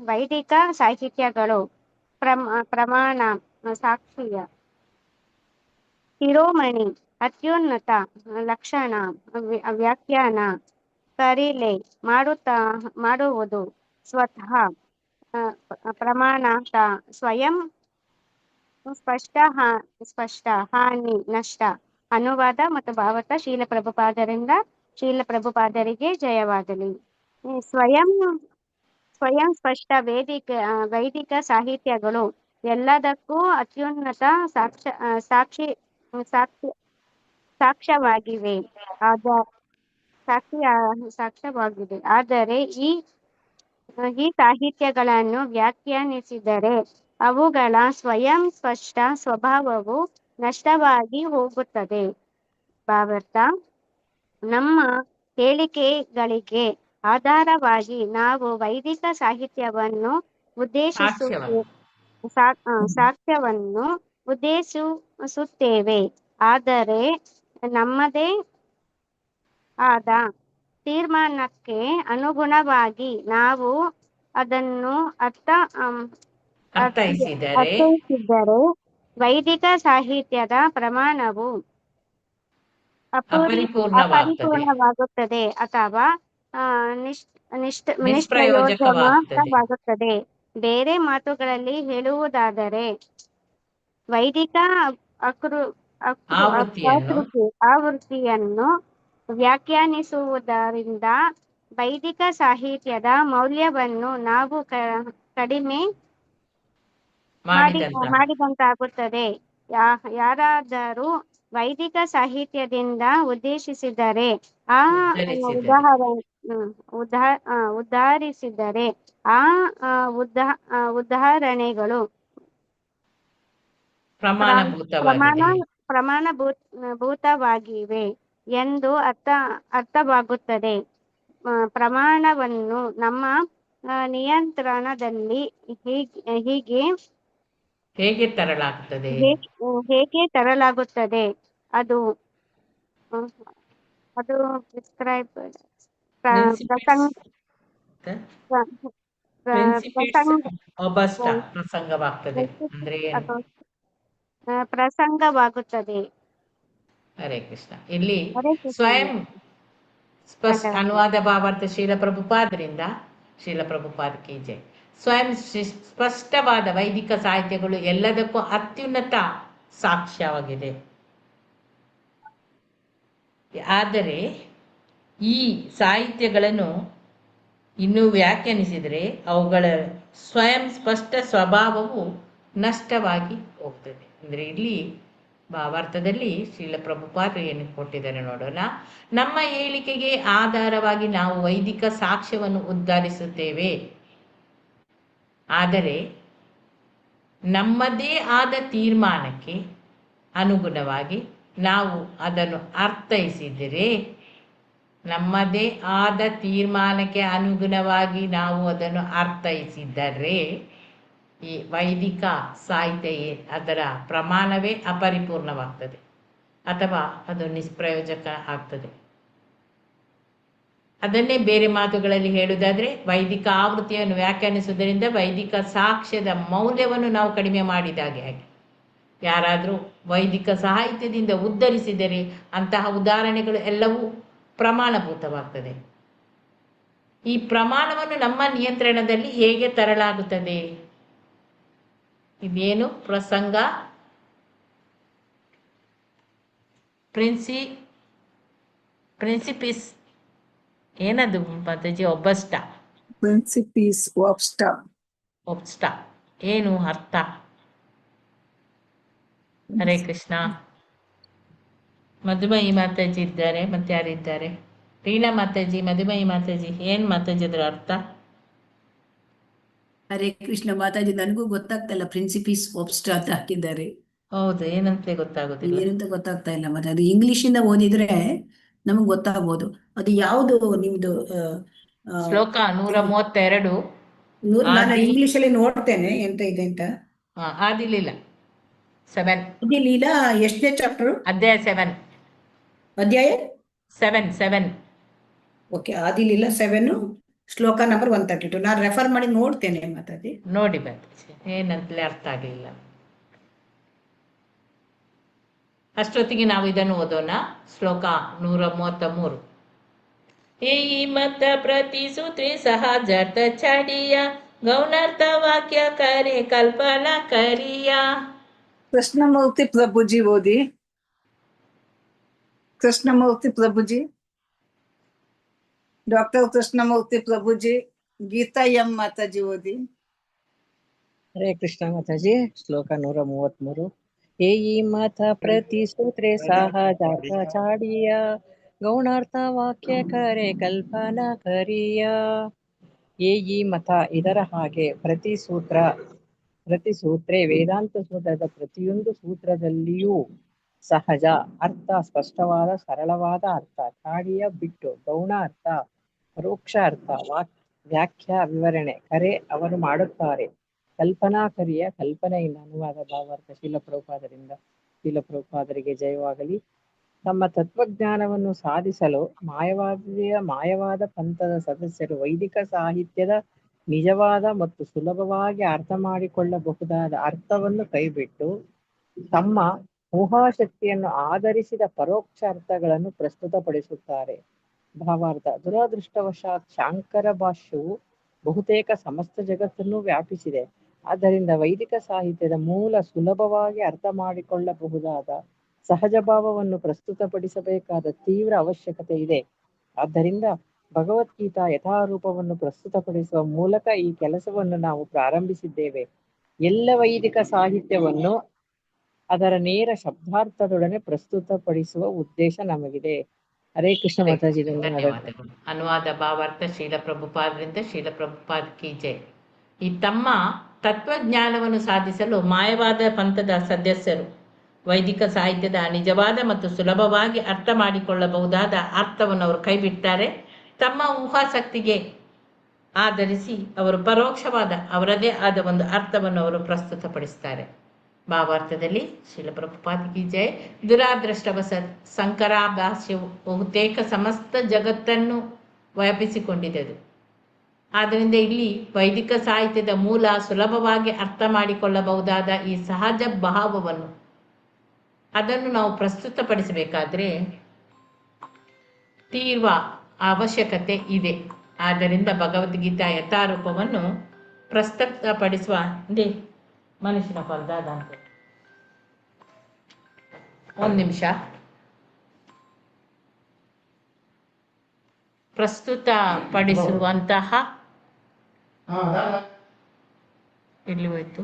ವೈದಿಕ ಸಾಹಿತ್ಯಗಳು ಪ್ರಮಾಣ ಸಾಕ್ಷಿಯ. ಶಿರೋಮಣಿ ಅತ್ಯುನ್ನತ. ಲಕ್ಷಣ ವ್ಯಾಖ್ಯಾನ. ಕರಿಲೆ ಮಾಡುವುದು. ಸ್ವತಃ ಪ್ರಮಾಣತ ಸ್ವಯಂ ಸ್ಪಷ್ಟ ಹಾನಿ ನಷ್ಟ. ಅನುವಾದ ಮತ್ತು ಭಾವಾರ್ಥ ಶೀಲ ಪ್ರಭುಪಾದರಿಂದ ಶೀಲ ಪ್ರಭುಪಾದರಿಗೆ ಜಯವಾಗಲಿ. ಸ್ವಯಂ ಸ್ಪಷ್ಟ ವೈದಿಕ ಸಾಹಿತ್ಯಗಳು ಎಲ್ಲದಕ್ಕೂ ಅತ್ಯುನ್ನತ ಸಾಕ್ಷ್ಯವಾಗಿವೆ. ಆದರೆ ಈ ಸಾಹಿತ್ಯಗಳನ್ನು ವ್ಯಾಖ್ಯಾನಿಸಿದರೆ ಅವುಗಳ ಸ್ವಯಂ ಸ್ಪಷ್ಟ ಸ್ವಭಾವವು ನಷ್ಟವಾಗಿ ಹೋಗುತ್ತದೆ. ಭಾವಾರ್ಥ: ನಮ್ಮ ಹೇಳಿಕೆಗಳಿಗೆ ಆಧಾರವಾಗಿ ನಾವು ವೈದಿಕ ಸಾಹಿತ್ಯವನ್ನು ಸಾಕ್ಷ್ಯವನ್ನು ಉದ್ದೇಶಿಸುತ್ತೇವೆ. ಆದರೆ ನಮ್ಮದೇ ಆದ ತೀರ್ಮಾನಕ್ಕೆ ಅನುಗುಣವಾಗಿ ನಾವು ಅದನ್ನು ಅರ್ಥೈಸಿದರೆ ವೈದಿಕ ಸಾಹಿತ್ಯದ ಪ್ರಮಾಣವು ಅಪರಿಪೂರ್ಣವಾಗ್ತದೆ, ಅಪರಿಪೂರ್ಣವಾಗುತ್ತದೆ ಅಥವಾ ನಿಷ್ಪ್ರಯೋಜಕವಾಗ್ತದೆ. ನಿಷ್ಪ್ರಯೋಜನವಾಗುತ್ತದೆ. ಬೇರೆ ಮಾತುಗಳಲ್ಲಿ ಹೇಳುವುದಾದರೆ ವೈದಿಕ ಆವೃತ್ತಿಯನ್ನು ವ್ಯಾಖ್ಯಾನಿಸುವುದರಿಂದ ವೈದಿಕ ಸಾಹಿತ್ಯದ ಮೌಲ್ಯವನ್ನು ನಾವು ಕಡಿಮೆ ಮಾಡಿದಂತಾಗುತ್ತದೆ. ಯಾರಾದರೂ ವೈದಿಕ ಸಾಹಿತ್ಯದಿಂದ ಉದ್ದೇಶಿಸಿದರೆ ಉದಾಹರಿಸಿದರೆ ಆ ಉದಾಹರಣೆಗಳು ಪ್ರಮಾಣಭೂತವಾಗಿವೆ ಎಂದು ಅರ್ಥವಾಗುತ್ತದೆ. ಪ್ರಮಾಣವನ್ನು ನಮ್ಮ ನಿಯಂತ್ರಣದಲ್ಲಿ ಹೇಗೆ ತರಲಾಗುತ್ತದೆ ಅದು ಪ್ರಸಂಗವಾಗುತ್ತದೆ. ಹರೇ ಕೃಷ್ಣ. ಇಲ್ಲಿ ಸ್ವಯಂ ಅನುವಾದ ಭಾವಾರ್ಥ ಶೀಲ ಪ್ರಭುಪಾದರಿಂದ, ಶೀಲ ಪ್ರಭುಪಾದ ಕಿ ಜೈ. ಸ್ವಯಂ ಸ್ಪಷ್ಟವಾದ ವೈದಿಕ ಸಾಹಿತ್ಯಗಳು ಎಲ್ಲದಕ್ಕೂ ಅತ್ಯುನ್ನತ ಸಾಕ್ಷ್ಯವಾಗಿದೆ. ಆದರೆ ಈ ಸಾಹಿತ್ಯಗಳನ್ನು ಇನ್ನೂ ವ್ಯಾಖ್ಯಾನಿಸಿದರೆ ಅವುಗಳ ಸ್ವಯಂ ಸ್ಪಷ್ಟ ಸ್ವಭಾವವು ನಷ್ಟವಾಗಿ ಹೋಗ್ತದೆ. ಅಂದರೆ ಇಲ್ಲಿ ಭಾವಾರ್ಥದಲ್ಲಿ ಶ್ರೀಲ ಪ್ರಭುಪಾದರು ಏನು ಕೊಟ್ಟಿದ್ದಾರೆ ನೋಡೋಣ. ನಮ್ಮ ಹೇಳಿಕೆಗೆ ಆಧಾರವಾಗಿ ನಾವು ವೈದಿಕ ಸಾಕ್ಷ್ಯವನ್ನು ಉದ್ಧರಿಸುತ್ತೇವೆ, ಆದರೆ ನಮ್ಮದೇ ಆದ ತೀರ್ಮಾನಕ್ಕೆ ಅನುಗುಣವಾಗಿ ನಾವು ಅದನ್ನು ಅರ್ಥೈಸಿದರೆ ಈ ವೈದಿಕ ಸಾಹಿತ್ಯ ಅದರ ಪ್ರಮಾಣವೇ ಅಪರಿಪೂರ್ಣವಾಗ್ತದೆ ಅಥವಾ ಅದು ನಿಷ್ಪ್ರಯೋಜಕ ಆಗ್ತದೆ. ಅದನ್ನೇ ಬೇರೆ ಮಾತುಗಳಲ್ಲಿ ಹೇಳುವುದಾದರೆ ವೈದಿಕ ಆವೃತ್ತಿಯನ್ನು ವ್ಯಾಖ್ಯಾನಿಸುವುದರಿಂದ ವೈದಿಕ ಸಾಕ್ಷ್ಯದ ಮೌಲ್ಯವನ್ನು ನಾವು ಕಡಿಮೆ ಮಾಡಿದಾಗೆ ಹಾಗೆ. ಯಾರಾದರೂ ವೈದಿಕ ಸಾಹಿತ್ಯದಿಂದ ಉದ್ಧರಿಸಿದರೆ ಅಂತಹ ಉದಾಹರಣೆಗಳು ಎಲ್ಲವೂ ಪ್ರಮಾಣಭೂತವಾಗ್ತದೆ. ಈ ಪ್ರಮಾಣವನ್ನು ನಮ್ಮ ನಿಯಂತ್ರಣದಲ್ಲಿ ಹೇಗೆ ತರಲಾಗುತ್ತದೆ? ಇದೇನು ಪ್ರಸಂಗ? ಪ್ರಿನ್ಸಿಪಿಸ್ ಏನದು ಮಾತಾಜಿ? ಒಬ್ಸ್ಟಾ ಏನು ಅರ್ಥ? ಹರೇ ಕೃಷ್ಣ. ಮಧುಮಯಿ ಮಾತಾಜಿ ಇದ್ದಾರೆ, ಮತ್ತೆ ಯಾರಿದ್ದಾರೆ? ರೀನಾ ಮಾತಾಜಿ, ಮಧುಮಯಿ ಮಾತಾಜಿ, ಏನ್ ಮಾತಾಜಿ ಅದ್ರ ಅರ್ಥ? ಹರೇ ಕೃಷ್ಣ ಮಾತಾಜಿ, ನನಗೂ ಗೊತ್ತಾಗ್ತಾ ಇಲ್ಲ. ಪ್ರಿನ್ಸಿಪಿಸ್ ಒಬ್ಸ್ಟಾ ಅಂತ ಹಾಕಿದ್ದಾರೆ. ಹೌದು, ಏನಂತ ಗೊತ್ತಾಗೋದಿಲ್ಲ. ಏನಂತ ಗೊತ್ತಾಗ್ತಾ ಇಲ್ಲ. ಮತ್ತೆ ಅದು ಇಂಗ್ಲಿಷ್ ಇಂದ ಓದಿದ್ರೆ ನಮಗ್ ಗೊತ್ತಾಗ್ಬೋದು. ಅದು ಯಾವುದು ನಿಮ್ದು ಶ್ಲೋಕ 132. ನಾನು ಇಂಗ್ಲಿಷ್ ಅಲ್ಲಿ ನೋಡ್ತೇನೆ ಎಂತ ಇದೆ ಅಂತ. ಆದಿಲೀಲ 7. ಆದಿಲೀಲ ಎಷ್ಟನೇ ಚಾಪ್ಟರ್? ಅಧ್ಯಾಯ 7. ಅಧ್ಯಾಯ 7. ಓಕೆ, ಆದಿಲೀಲ 7 ಶ್ಲೋಕ ನಂಬರ್ 132. ನಾನು ರೆಫರ್ ಮಾಡಿ ನೋಡ್ತೇನೆ ಮಾತಾಜಿ. ನೋಡಿ ಮಾತಾಜಿ, ಏನಂತಲೇ ಅರ್ಥ ಆಗಲಿಲ್ಲ. ಅಷ್ಟೊತ್ತಿಗೆ ನಾವು ಇದನ್ನು ಓದೋಣ. ಶ್ಲೋಕ 133. ಏಯಿ ಮತ ಪ್ರತಿಸೂತ್ರಿ ಸಹಜಾರ್ಥ ಛಾಡಿಯ ಗೌಣಾರ್ಥ ವಾಕ್ಯ ಕರೆ ಕಲ್ಪನಾ ಕರಿಯ. ಕೃಷ್ಣಮೂರ್ತಿ ಪ್ರಭುಜಿ ಓದಿ. ಕೃಷ್ಣಮೂರ್ತಿ ಪ್ರಭುಜಿ, ಡಾಕ್ಟರ್ ಕೃಷ್ಣಮೂರ್ತಿ ಪ್ರಭುಜಿ. ಗೀತಾ ಎಂ ಮಾತಾಜಿ ಓದಿ. ಹರೇ ಕೃಷ್ಣ ಮಾತಾಜಿ. ಶ್ಲೋಕ 133. ಏಯಿ ಮತ ಪ್ರತಿಸೂತ್ರೆ ಸಹಜಾರ್ಥ ಛಾಡಿಯ ಗೌಣಾರ್ಥ ವಾಕ್ಯ ಕರೆ ಕಲ್ಪನಾ ಕರಿಯ. ಏಯಿ ಮತ ಇದರ ಹಾಗೆ, ಪ್ರತಿಸೂತ್ರೆ ವೇದಾಂತ ಸೂತ್ರದ ಪ್ರತಿಯೊಂದು ಸೂತ್ರದಲ್ಲಿಯೂ ಸಹಜ ಅರ್ಥ, ಸ್ಪಷ್ಟವಾದ ಸರಳವಾದ ಅರ್ಥ, ಛಾಡಿಯ ಬಿಟ್ಟು, ಗೌಣ ಅರ್ಥ, ಪರೋಕ್ಷ ಅರ್ಥ, ವ್ಯಾಖ್ಯಾ ವಿವರಣೆ ಕರೆ ಅವರು ಮಾಡುತ್ತಾರೆ. ಕಲ್ಪನಾಕರಿಯ ಕಲ್ಪನೆಯಿಂದ ಅನುವಾದ ಭಾವಾರ್ಥ ಶೀಲ ಪ್ರಭುಪಾದರಿಂದ. ಶೀಲ ಪ್ರಭುಪಾದರಿಗೆ ಜಯವಾಗಲಿ. ತಮ್ಮ ತತ್ವಜ್ಞಾನವನ್ನು ಸಾಧಿಸಲು ಮಾಯವಾದ ಪಂಥದ ಸದಸ್ಯರು ವೈದಿಕ ಸಾಹಿತ್ಯದ ನಿಜವಾದ ಮತ್ತು ಸುಲಭವಾಗಿ ಅರ್ಥ ಮಾಡಿಕೊಳ್ಳಬಹುದಾದ ಅರ್ಥವನ್ನು ಕೈಬಿಟ್ಟು ತಮ್ಮ ಊಹಾಶಕ್ತಿಯನ್ನು ಆಧರಿಸಿದ ಪರೋಕ್ಷ ಅರ್ಥಗಳನ್ನು ಪ್ರಸ್ತುತಪಡಿಸುತ್ತಾರೆ. ಭಾವಾರ್ಥ: ದುರದೃಷ್ಟವಶಾತ್ ಶಾಂಕರ ಭಾಷ್ಯವು ಬಹುತೇಕ ಸಮಸ್ತ ಜಗತ್ತನ್ನು ವ್ಯಾಪಿಸಿದೆ. ಆದ್ದರಿಂದ ವೈದಿಕ ಸಾಹಿತ್ಯದ ಮೂಲ ಸುಲಭವಾಗಿ ಅರ್ಥ ಮಾಡಿಕೊಳ್ಳಬಹುದಾದ ಸಹಜ ಭಾವವನ್ನು ಪ್ರಸ್ತುತಪಡಿಸಬೇಕಾದ ತೀವ್ರ ಅವಶ್ಯಕತೆ ಇದೆ. ಆದ್ದರಿಂದ ಭಗವದ್ಗೀತಾ ಯಥಾರೂಪವನ್ನು ಪ್ರಸ್ತುತಪಡಿಸುವ ಮೂಲಕ ಈ ಕೆಲಸವನ್ನು ನಾವು ಪ್ರಾರಂಭಿಸಿದ್ದೇವೆ. ಎಲ್ಲ ವೈದಿಕ ಸಾಹಿತ್ಯವನ್ನು ಅದರ ನೇರ ಶಬ್ದಾರ್ಥದೊಡನೆ ಪ್ರಸ್ತುತಪಡಿಸುವ ಉದ್ದೇಶ ನಮಗಿದೆ. ಹರೇ ಕೃಷ್ಣ ಮಾತಾಜಿ. ಧನ್ಯವಾದಗಳು. ಅನುವಾದ ಭಾವಾರ್ಥ ಶೀಲ ಪ್ರಭುಪಾದರಿಂದ ಶೀಲ ಪ್ರಭುಪಾದ್ ಕಿ ಜೈ. ಈ ತಮ್ಮ ತತ್ವಜ್ಞಾನವನ್ನು ಸಾಧಿಸಲು ಮಾಯವಾದ ಪಂಥದ ಸದಸ್ಯರು ವೈದಿಕ ಸಾಹಿತ್ಯದ ನಿಜವಾದ ಮತ್ತು ಸುಲಭವಾಗಿ ಅರ್ಥ ಮಾಡಿಕೊಳ್ಳಬಹುದಾದ ಅರ್ಥವನ್ನು ಅವರು ಕೈಬಿಡ್ತಾರೆ. ತಮ್ಮ ಊಹಾಸಕ್ತಿಗೆ ಆಧರಿಸಿ ಅವರು ಪರೋಕ್ಷವಾದ ಅವರದೇ ಆದ ಒಂದು ಅರ್ಥವನ್ನು ಅವರು ಪ್ರಸ್ತುತಪಡಿಸ್ತಾರೆ. ಭಾವಾರ್ಥದಲ್ಲಿ ಶೀಲ ಪ್ರಭುಪಾದ್ ಕಿ ಜೈ. ದುರಾದೃಷ್ಟವಶಾತ್ ಸಂಕರ ಭಾಷ್ಯವು ಬಹುತೇಕ ಸಮಸ್ತ ಜಗತ್ತನ್ನು ವ್ಯಾಪಿಸಿಕೊಂಡಿದೆ. ಆದ್ದರಿಂದ ಇಲ್ಲಿ ವೈದಿಕ ಸಾಹಿತ್ಯದ ಮೂಲ ಸುಲಭವಾಗಿ ಅರ್ಥ ಮಾಡಿಕೊಳ್ಳಬಹುದಾದ ಈ ಸಹಜ ಭಾವವನ್ನು ಅದನ್ನು ನಾವು ಪ್ರಸ್ತುತಪಡಿಸಬೇಕಾದ್ರೆ ತೀವ್ರ ಅವಶ್ಯಕತೆ ಇದೆ. ಆದ್ದರಿಂದ ಭಗವದ್ಗೀತಾ ಯಥಾರೂಪವನ್ನು ಪ್ರಸ್ತುತಪಡಿಸುವ ಮನುಷ್ಯನ ಫಲದಾದ ಅಂತ ಒಂದು ನಿಮಿಷ ಪ್ರಸ್ತುತಪಡಿಸುವಂತಹ ಎಲ್ಲಿ ಹೋಯ್ತು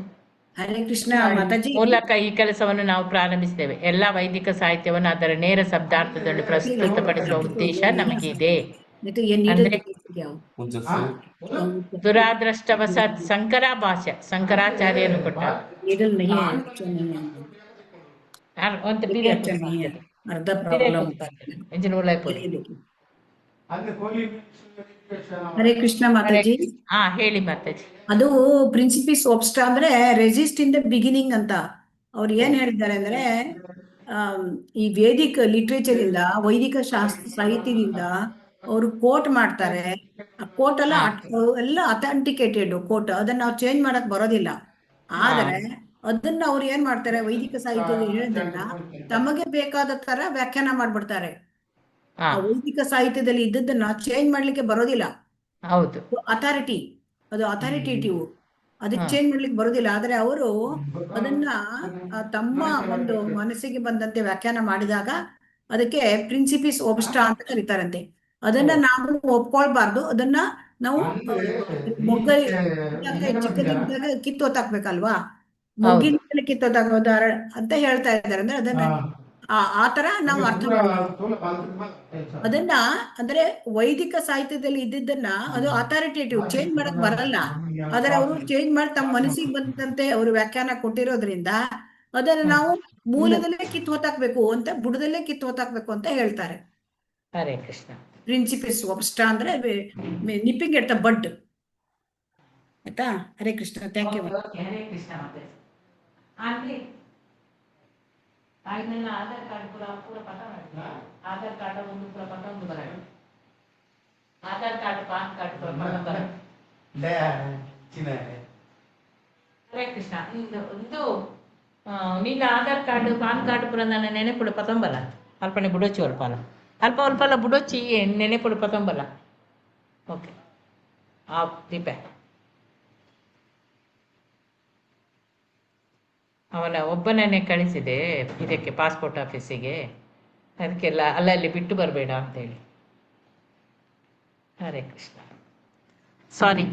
ಹರೇ ಕೃಷ್ಣ ಮಾತಾಜಿ. ಮೂಲಕ ಈ ಕೆಲಸವನ್ನು ನಾವು ಪ್ರಾರಂಭಿಸಿದ್ದೇವೆ. ಎಲ್ಲ ವೈದಿಕ ಸಾಹಿತ್ಯವನ್ನು ಅದರ ನೇರ ಶಬ್ದಾರ್ಥದಲ್ಲಿ ಪ್ರಸ್ತುತಪಡಿಸುವ ಉದ್ದೇಶ ನಮಗಿದೆ. ಅಂದ್ರೆ ದುರಾದೃಷ್ಟವಶಾತ್ ಸಂಕರ ಭಾಷ್ಯ ಶಂಕರಾಚಾರ್ಯರು ಕೊಟ್ಟ ಹರೇ ಕೃಷ್ಣ ಮಾತಾಜಿ. ಹೇಳಿ ಮಾತಾಜಿ. ಅದು ಪ್ರಿನ್ಸಿಪಿಸ್ ಒಬ್ಸ್ಟಾ ಅಂದ್ರೆ ರೆಸಿಸ್ಟ್ ಇನ್ ದ ಬಿಗಿನಿಂಗ್ ಅಂತ ಅವ್ರು ಏನ್ ಹೇಳಿದ್ದಾರೆ ಅಂದ್ರೆ ಈ ವೇದಿಕ್ ಲಿಟ್ರೇಚರ್ ಇಂದ ವೈದಿಕ ಶಾಸ್ತ್ರ ಸಾಹಿತ್ಯದಿಂದ ಅವರು ಕೋಟ್ ಮಾಡ್ತಾರೆ. ಆ ಕೋಟ್ ಎಲ್ಲ ಅಥೆಂಟಿಕೇಟೆಡ್ ಕೋಟ್, ಅದನ್ನ ನಾವು ಚೇಂಜ್ ಮಾಡಕ್ ಬರೋದಿಲ್ಲ. ಆದ್ರೆ ಅದನ್ನ ಅವ್ರು ಏನ್ ಮಾಡ್ತಾರೆ, ವೈದಿಕ ಸಾಹಿತ್ಯದಲ್ಲಿ ಹೇಳೋದನ್ನ ತಮಗೆ ಬೇಕಾದ ತರ ವ್ಯಾಖ್ಯಾನ ಮಾಡ್ಬಿಡ್ತಾರೆ. ವೈದಿಕ ಸಾಹಿತ್ಯದಲ್ಲಿ ಇದ್ದದನ್ನ ಚೇಂಜ್ ಮಾಡ್ಲಿಕ್ಕೆ ಬರೋದಿಲ್ಲ. ಹೌದು, ಅಥಾರಿಟಿ, ಅದು ಅಥಾರಿಟೇಟಿವ್, ಅದಕ್ಕೆ ಚೇಂಜ್ ಮಾಡ್ಲಿಕ್ಕೆ ಬರೋದಿಲ್ಲ. ಆದ್ರೆ ಅವರು ಅದನ್ನ ತಮ್ಮ ಒಂದು ಮನಸ್ಸಿಗೆ ಬಂದಂತೆ ವ್ಯಾಖ್ಯಾನ ಮಾಡಿದಾಗ ಅದಕ್ಕೆ ಪ್ರಿನ್ಸಿಪಿಸ್ ಒಬ್ಸ್ಟಾ ಅಂತ ಕರೀತಾರಂತೆ. ಅದನ್ನ ನಾವು ಒಪ್ಕೊಳ್ಬಾರ್ದು. ಅದನ್ನ ನಾವು ಚಿಕ್ಕದಿದ್ದಾಗ ಕಿತ್ತೋತಾಕ್ಬೇಕಲ್ವಾ, ಮೊಗ್ಗಿನ ಮೇಲೆ ಕಿತ್ತೋತಾಕ ಅಂತ ಹೇಳ್ತಾ ಇದ್ದಾರೆ. ಅಂದ್ರೆ ಅದನ್ನ ಆ ತರ ನಾವು ಅರ್ಥ ಮಾಡ್ಬೇಕು. ಅದನ್ನ ಅಂದ್ರೆ ವೈದಿಕ ಸಾಹಿತ್ಯದಲ್ಲಿ ಇದ್ದಿದ್ದನ್ನ ಅದು ಅಥಾರಿಟೇಟಿವ್, ಚೇಂಜ್ ಮಾಡಕ್ ಬರಲ್ಲ. ಆದ್ರೆ ಅವರು ಚೇಂಜ್ ಮಾಡಿ ತಮ್ಮ ಮನಸ್ಸಿಗೆ ಬಂದಂತೆ ಅವರು ವ್ಯಾಖ್ಯಾನ ಕೊಟ್ಟಿರೋದ್ರಿಂದ ಅದನ್ನ ನಾವು ಮೂಲದಲ್ಲೇ ಕಿತ್ತು ಹೊತ್ತಾಕ್ಬೇಕು ಅಂತ, ಬುಡದಲ್ಲೇ ಕಿತ್ತು ಹೊತ್ತಾಕ್ಬೇಕು ಅಂತ ಹೇಳ್ತಾರೆ. ಹರೇ ಕೃಷ್ಣ. ಪ್ರಿನ್ಸಿಪಿಸ್ ಒಬ್ಸ್ಟಾ ಅಂದ್ರೆ ನಿಪ್ಪಿಂಗ್ ಎಟ್ ದ ಬಡ್. ಆಯ್ತಾ? Hare Krishna. Thank you. Hare Krishna. Aadhaar card ಪೂರ ಪಟ ಮಾಡಿ, ಆಧಾರ್ ಕಾರ್ಡ್ ಒಂದು ಪೂರ ಪಟ ಒಂದು ಬರ, ಆಧಾರ್ ಕಾರ್ಡ್ ಪಾನ್ ಕಾರ್ಡ್ ಪೂರ ಪಟ ಬರ. ಹರೇ ಕೃಷ್ಣ. ಇದು ನಿನ್ನ ಆಧಾರ್ ಕಾರ್ಡ್ ಪಾನ್ ಕಾರ್ಡ್ ಪೂರ ನನ್ನ ನೆನೆಪುಡು ಪತಂಬಲ ಅಲ್ಪನೆ ಬುಡೋಚಿ ಅಲ್ಪಲ ಅಲ್ಪ ಅಲ್ಪಲ್ಲ ಬುಡೋಚಿ ನೆನೆಪುಡು ಪತಂಬಲ. ಓಕೆ, ದೀಪೆ ಅವನ ಒಬ್ಬನನ್ನೇ ಕಳಿಸಿದೆ ಇದಕ್ಕೆ ಪಾಸ್ಪೋರ್ಟ್ ಆಫೀಸಿಗೆ, ಅದಕ್ಕೆಲ್ಲ ಅಲ್ಲಲ್ಲಿ ಬಿಟ್ಟು ಬರಬೇಡ ಅಂತೇಳಿ. ಹರೇ ಕೃಷ್ಣ. ಸಾರಿ,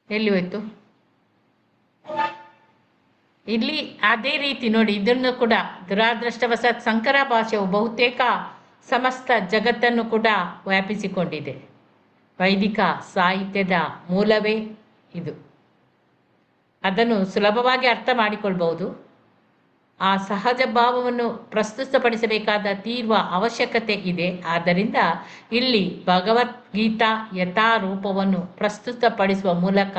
ಎಲ್ಲಿ ಹೋಯ್ತು? ಇಲ್ಲಿ ಅದೇ ರೀತಿ ನೋಡಿ, ಇದನ್ನು ಕೂಡ ದುರಾದೃಷ್ಟವಶಾತ್ ಸಂಕರ ಭಾಷೆಯು ಬಹುತೇಕ ಸಮಸ್ತ ಜಗತ್ತನ್ನು ಕೂಡ ವ್ಯಾಪಿಸಿಕೊಂಡಿದೆ. ವೈದಿಕ ಸಾಹಿತ್ಯದ ಮೂಲವೇ ಇದು. ಅದನ್ನು ಸುಲಭವಾಗಿ ಅರ್ಥ ಮಾಡಿಕೊಳ್ಬಹುದು. ಆ ಸಹಜ ಭಾವವನ್ನು ಪ್ರಸ್ತುತಪಡಿಸಬೇಕಾದ ತೀವ್ರ ಅವಶ್ಯಕತೆ ಇದೆ. ಆದ್ದರಿಂದ ಇಲ್ಲಿ ಭಗವದ್ಗೀತಾ ಯಥಾರೂಪವನ್ನು ಪ್ರಸ್ತುತಪಡಿಸುವ ಮೂಲಕ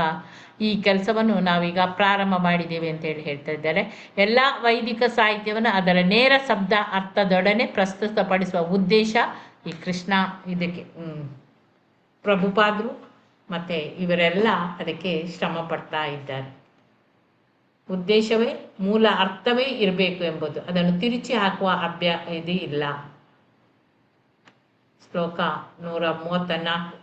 ಈ ಕೆಲಸವನ್ನು ನಾವೀಗ ಪ್ರಾರಂಭ ಮಾಡಿದ್ದೇವೆ ಅಂತೇಳಿ ಹೇಳ್ತಾ ಇದ್ದಾರೆ. ಎಲ್ಲ ವೈದಿಕ ಸಾಹಿತ್ಯವನ್ನು ಅದರ ನೇರ ಶಬ್ದ ಅರ್ಥದೊಡನೆ ಪ್ರಸ್ತುತಪಡಿಸುವ ಉದ್ದೇಶ ಈ ಕೃಷ್ಣ ಇದಕ್ಕೆ ಪ್ರಭುಪಾದರು ಮತ್ತು ಇವರೆಲ್ಲ ಅದಕ್ಕೆ ಶ್ರಮ ಪಡ್ತಾ ಇದ್ದಾರೆ. ಉದ್ದೇಶವೇ ಮೂಲ ಅರ್ಥವೇ ಇರಬೇಕು ಎಂಬುದು. ಅದನ್ನು ತಿರುಚಿ ಹಾಕುವ ಇದು ಇಲ್ಲ. ಶ್ಲೋಕ 134.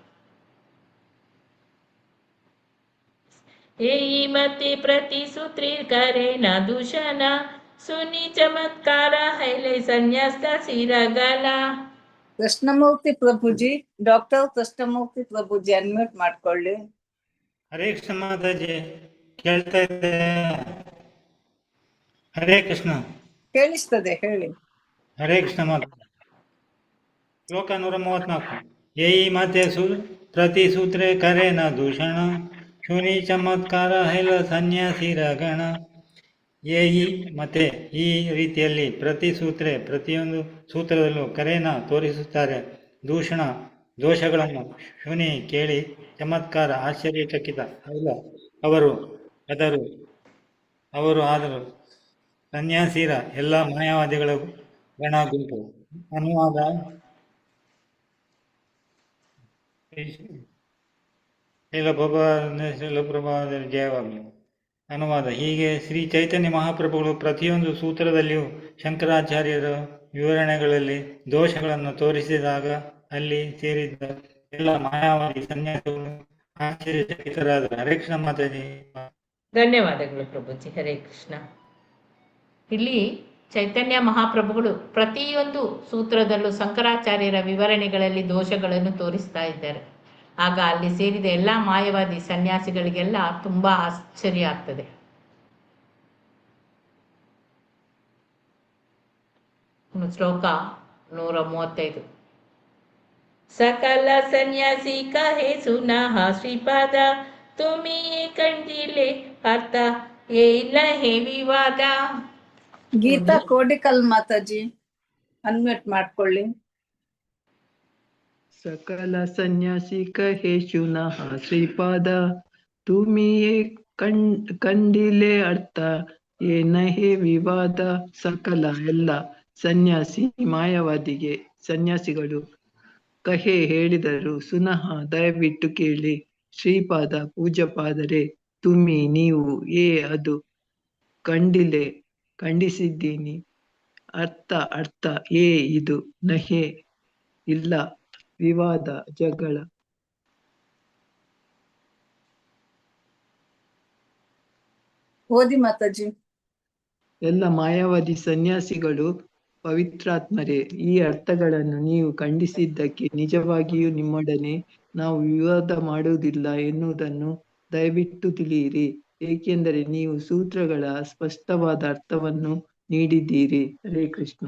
ಏಯಿ ಮತೆ ಪ್ರತಿ ಸೂತ್ರಿ ಕರೆ ನ ದೂಷಣ ಸುನಿ ಚಮತ್ಕಾರ ಹೈಲೆ ಸನ್ಯಾಸ ಸಿರಗಲ. ಕೃಷ್ಣಮೂರ್ತಿ ಪ್ರಭುಜಿ, ಡಾಕ್ಟರ್ ಕೃಷ್ಣಮೂರ್ತಿ ಪ್ರಭುಜಿ ಅನ್ಮ್ಯೂಟ್ ಮಾಡ್ಕೊಳ್ಳಿ. ಹರೇ ಕೃಷ್ಣ ಮಾತಾಜಿ, ಕೇಳ್ತಾ ಇದೆ? ಹರೇ ಕೃಷ್ಣ. ಕೇಳಿಸ್ತದೆ, ಹೇಳಿ. ಹರೇ ಕೃಷ್ಣ ಮಾತಾಜಿ. ಶ್ಲೋಕ 134. ಏಯಿ ಮಾತೆ ಪ್ರತಿ ಸೂತ್ರೆ ಕರೆ ನ ದೂಷಣ ಶೂನಿ ಚಮತ್ಕಾರ ಹೈಲ ಸನ್ಯಾಸಿ ರಗಣ. ಏಯಿ ಮತ್ತೆ ಈ ರೀತಿಯಲ್ಲಿ ಪ್ರತಿ ಸೂತ್ರೆ ಪ್ರತಿಯೊಂದು ಸೂತ್ರದಲ್ಲೂ ಕರೆನ ತೋರಿಸುತ್ತಾರೆ, ದೂಷಣ ದೋಷಗಳನ್ನು ಶೂನಿ ಕೇಳಿ, ಚಮತ್ಕಾರ ಆಶ್ಚರ್ಯಚಕಿತ ಹೈಲ ಅವರು ಆದರು, ಸನ್ಯಾಸಿರ ಎಲ್ಲ ಮಾಯಾವಾದಿಗಳ ಗಣ ಗುಂಪು. ಅನುವಾದ ಶೀಲಪ್ರಭಾದ ಜಯವಾಗಲಿ. ಅನುವಾದ: ಹೀಗೆ ಶ್ರೀ ಚೈತನ್ಯ ಮಹಾಪ್ರಭುಗಳು ಪ್ರತಿಯೊಂದು ಸೂತ್ರದಲ್ಲಿಯೂ ಶಂಕರಾಚಾರ್ಯರ ವಿವರಣೆಗಳಲ್ಲಿ ದೋಷಗಳನ್ನು ತೋರಿಸಿದಾಗ ಅಲ್ಲಿ ಸೇರಿದ್ದ ಎಲ್ಲ ಮಾಯಾವಾದಿ ಸನ್ಯಾಸಿಗಳು ಆಶ್ಚರ್ಯಚಕಿತರಾದರು. ಹರೇ ಕೃಷ್ಣ ಮಾತಾಜಿ. ಧನ್ಯವಾದಗಳು ಪ್ರಭುಜಿ. ಹರೇ ಕೃಷ್ಣ. ಇಲ್ಲಿ ಚೈತನ್ಯ ಮಹಾಪ್ರಭುಗಳು ಪ್ರತಿಯೊಂದು ಸೂತ್ರದಲ್ಲೂ ಶಂಕರಾಚಾರ್ಯರ ವಿವರಣೆಗಳಲ್ಲಿ ದೋಷಗಳನ್ನು ತೋರಿಸ್ತಾ ಇದ್ದಾರೆ. ಆಗ ಅಲ್ಲಿ ಸೇರಿದ ಎಲ್ಲ ಮಾಯವಾದಿ ಸನ್ಯಾಸಿಗಳಿಗೆಲ್ಲ ತುಂಬಾ ಆಶ್ಚರ್ಯ ಆಗ್ತದೆ. ಶ್ಲೋಕ 135. ಸಕಲ ಸನ್ಯಾಸಿ ಕಹೆ ಸುನಃ ಶ್ರೀಪಾದ ತುಮಿ ಕಂಡಿಲೆ ಅರ್ಥ ಇಲ್ಲ ಹೇ ವಿವಾದ. ಗೀತಾ ಕೋಡಿಕಲ್ ಮಾತಾಜಿ ಅನ್ಮ್ಯೂಟ್ ಮಾಡ್ಕೊಳ್ಳಿ. ಸಕಲ ಸನ್ಯಾಸಿ ಕಹೆ ಶುನಃ ಶ್ರೀಪಾದ ತುಮಿಯೇ ಕಂಡಿಲೆ ಅರ್ಥ ಏನಹೇ ವಿವಾದ. ಸಕಲ ಎಲ್ಲ ಸನ್ಯಾಸಿ ಮಾಯಾವಾದಿಗೆ ಸನ್ಯಾಸಿಗಳು ಕಹೆ ಹೇಳಿದರು, ಸುನಃ ದಯವಿಟ್ಟು ಕೇಳಿ, ಶ್ರೀಪಾದ ಪೂಜ್ಯಪಾದರೆ, ತುಮಿ ನೀವು, ಏ ಅದು, ಕಂಡಿಲೆ ಖಂಡಿಸಿದ್ದೀನಿ, ಅರ್ಥ ಏ ಇದು, ನಹೆ ಇಲ್ಲ, ವಿವಾದ ಜಗಳ. ಓದಿ ಮಾತಾಜಿ. ಎಲ್ಲ ಮಾಯಾವಾದಿ ಸನ್ಯಾಸಿಗಳು ಪವಿತ್ರಾತ್ಮರೇ, ಈ ಅರ್ಥಗಳನ್ನು ನೀವು ಖಂಡಿಸಿದ್ದಕ್ಕೆ ನಿಜವಾಗಿಯೂ ನಿಮ್ಮೊಡನೆ ನಾವು ವಿವಾದ ಮಾಡುವುದಿಲ್ಲ ಎನ್ನುವುದನ್ನು ದಯವಿಟ್ಟು ತಿಳಿಯಿರಿ, ಏಕೆಂದರೆ ನೀವು ಸೂತ್ರಗಳ ಸ್ಪಷ್ಟವಾದ ಅರ್ಥವನ್ನು ನೀಡಿದ್ದೀರಿ. ಹರೇ ಕೃಷ್ಣ.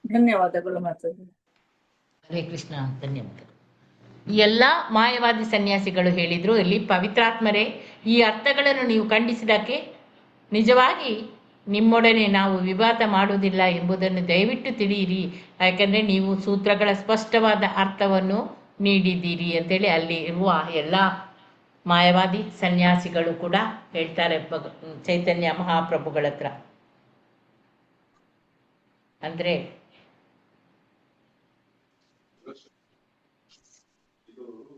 ಧನ್ಯವಾದಗಳು ಮಾತಾಜಿ. ಹರೇ ಕೃಷ್ಣ. ಧನ್ಯವಾದಗಳು. ಈ ಎಲ್ಲ ಮಾಯವಾದಿ ಸನ್ಯಾಸಿಗಳು ಹೇಳಿದ್ರು, ಇಲ್ಲಿ ಪವಿತ್ರಾತ್ಮರೇ, ಈ ಅರ್ಥಗಳನ್ನು ನೀವು ಖಂಡಿಸಿದಕ್ಕೆ ನಿಜವಾಗಿ ನಿಮ್ಮೊಡನೆ ನಾವು ವಿವಾದ ಮಾಡುವುದಿಲ್ಲ ಎಂಬುದನ್ನು ದಯವಿಟ್ಟು ತಿಳಿಯಿರಿ, ಯಾಕಂದರೆ ನೀವು ಸೂತ್ರಗಳ ಸ್ಪಷ್ಟವಾದ ಅರ್ಥವನ್ನು ನೀಡಿದ್ದೀರಿ ಅಂತೇಳಿ ಅಲ್ಲಿ ಇರುವ ಎಲ್ಲ ಮಾಯವಾದಿ ಸನ್ಯಾಸಿಗಳು ಕೂಡ ಹೇಳ್ತಾರೆ ಚೈತನ್ಯ ಮಹಾಪ್ರಭುಗಳ ಹತ್ರ. ಅಂದರೆ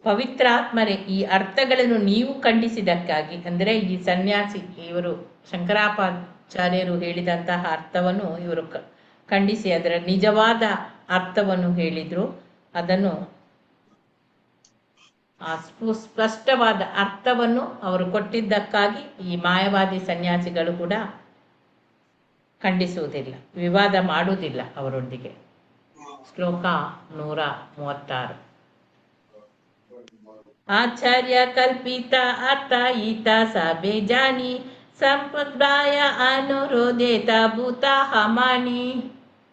ಪವಿತ್ರಾತ್ಮರೇ, ಈ ಅರ್ಥಗಳನ್ನು ನೀವು ಖಂಡಿಸಿದ್ದಕ್ಕಾಗಿ, ಅಂದರೆ ಈ ಸನ್ಯಾಸಿ ಇವರು ಶಂಕರಾಚಾರ್ಯರು ಹೇಳಿದಂತಹ ಅರ್ಥವನ್ನು ಇವರು ಖಂಡಿಸಿ ಅದರ ನಿಜವಾದ ಅರ್ಥವನ್ನು ಹೇಳಿದ್ರು. ಅದನ್ನು ಆ ಸ್ಪಷ್ಟವಾದ ಅರ್ಥವನ್ನು ಅವರು ಕೊಟ್ಟಿದ್ದಕ್ಕಾಗಿ ಈ ಮಾಯವಾದಿ ಸನ್ಯಾಸಿಗಳು ಕೂಡ ಖಂಡಿಸುವುದಿಲ್ಲ, ವಿವಾದ ಮಾಡುವುದಿಲ್ಲ ಅವರೊಂದಿಗೆ. ಶ್ಲೋಕ 136. ಆಚಾರ್ಯ ಕಲ್ಪಿತ ಅರ್ಥ ಈತ ಸಬೆ ಜಾನಿ ಸಂಪ್ರದಾಯ ಅನುರೋಧೇತ ಭೂತ ಹಮಾನಿ.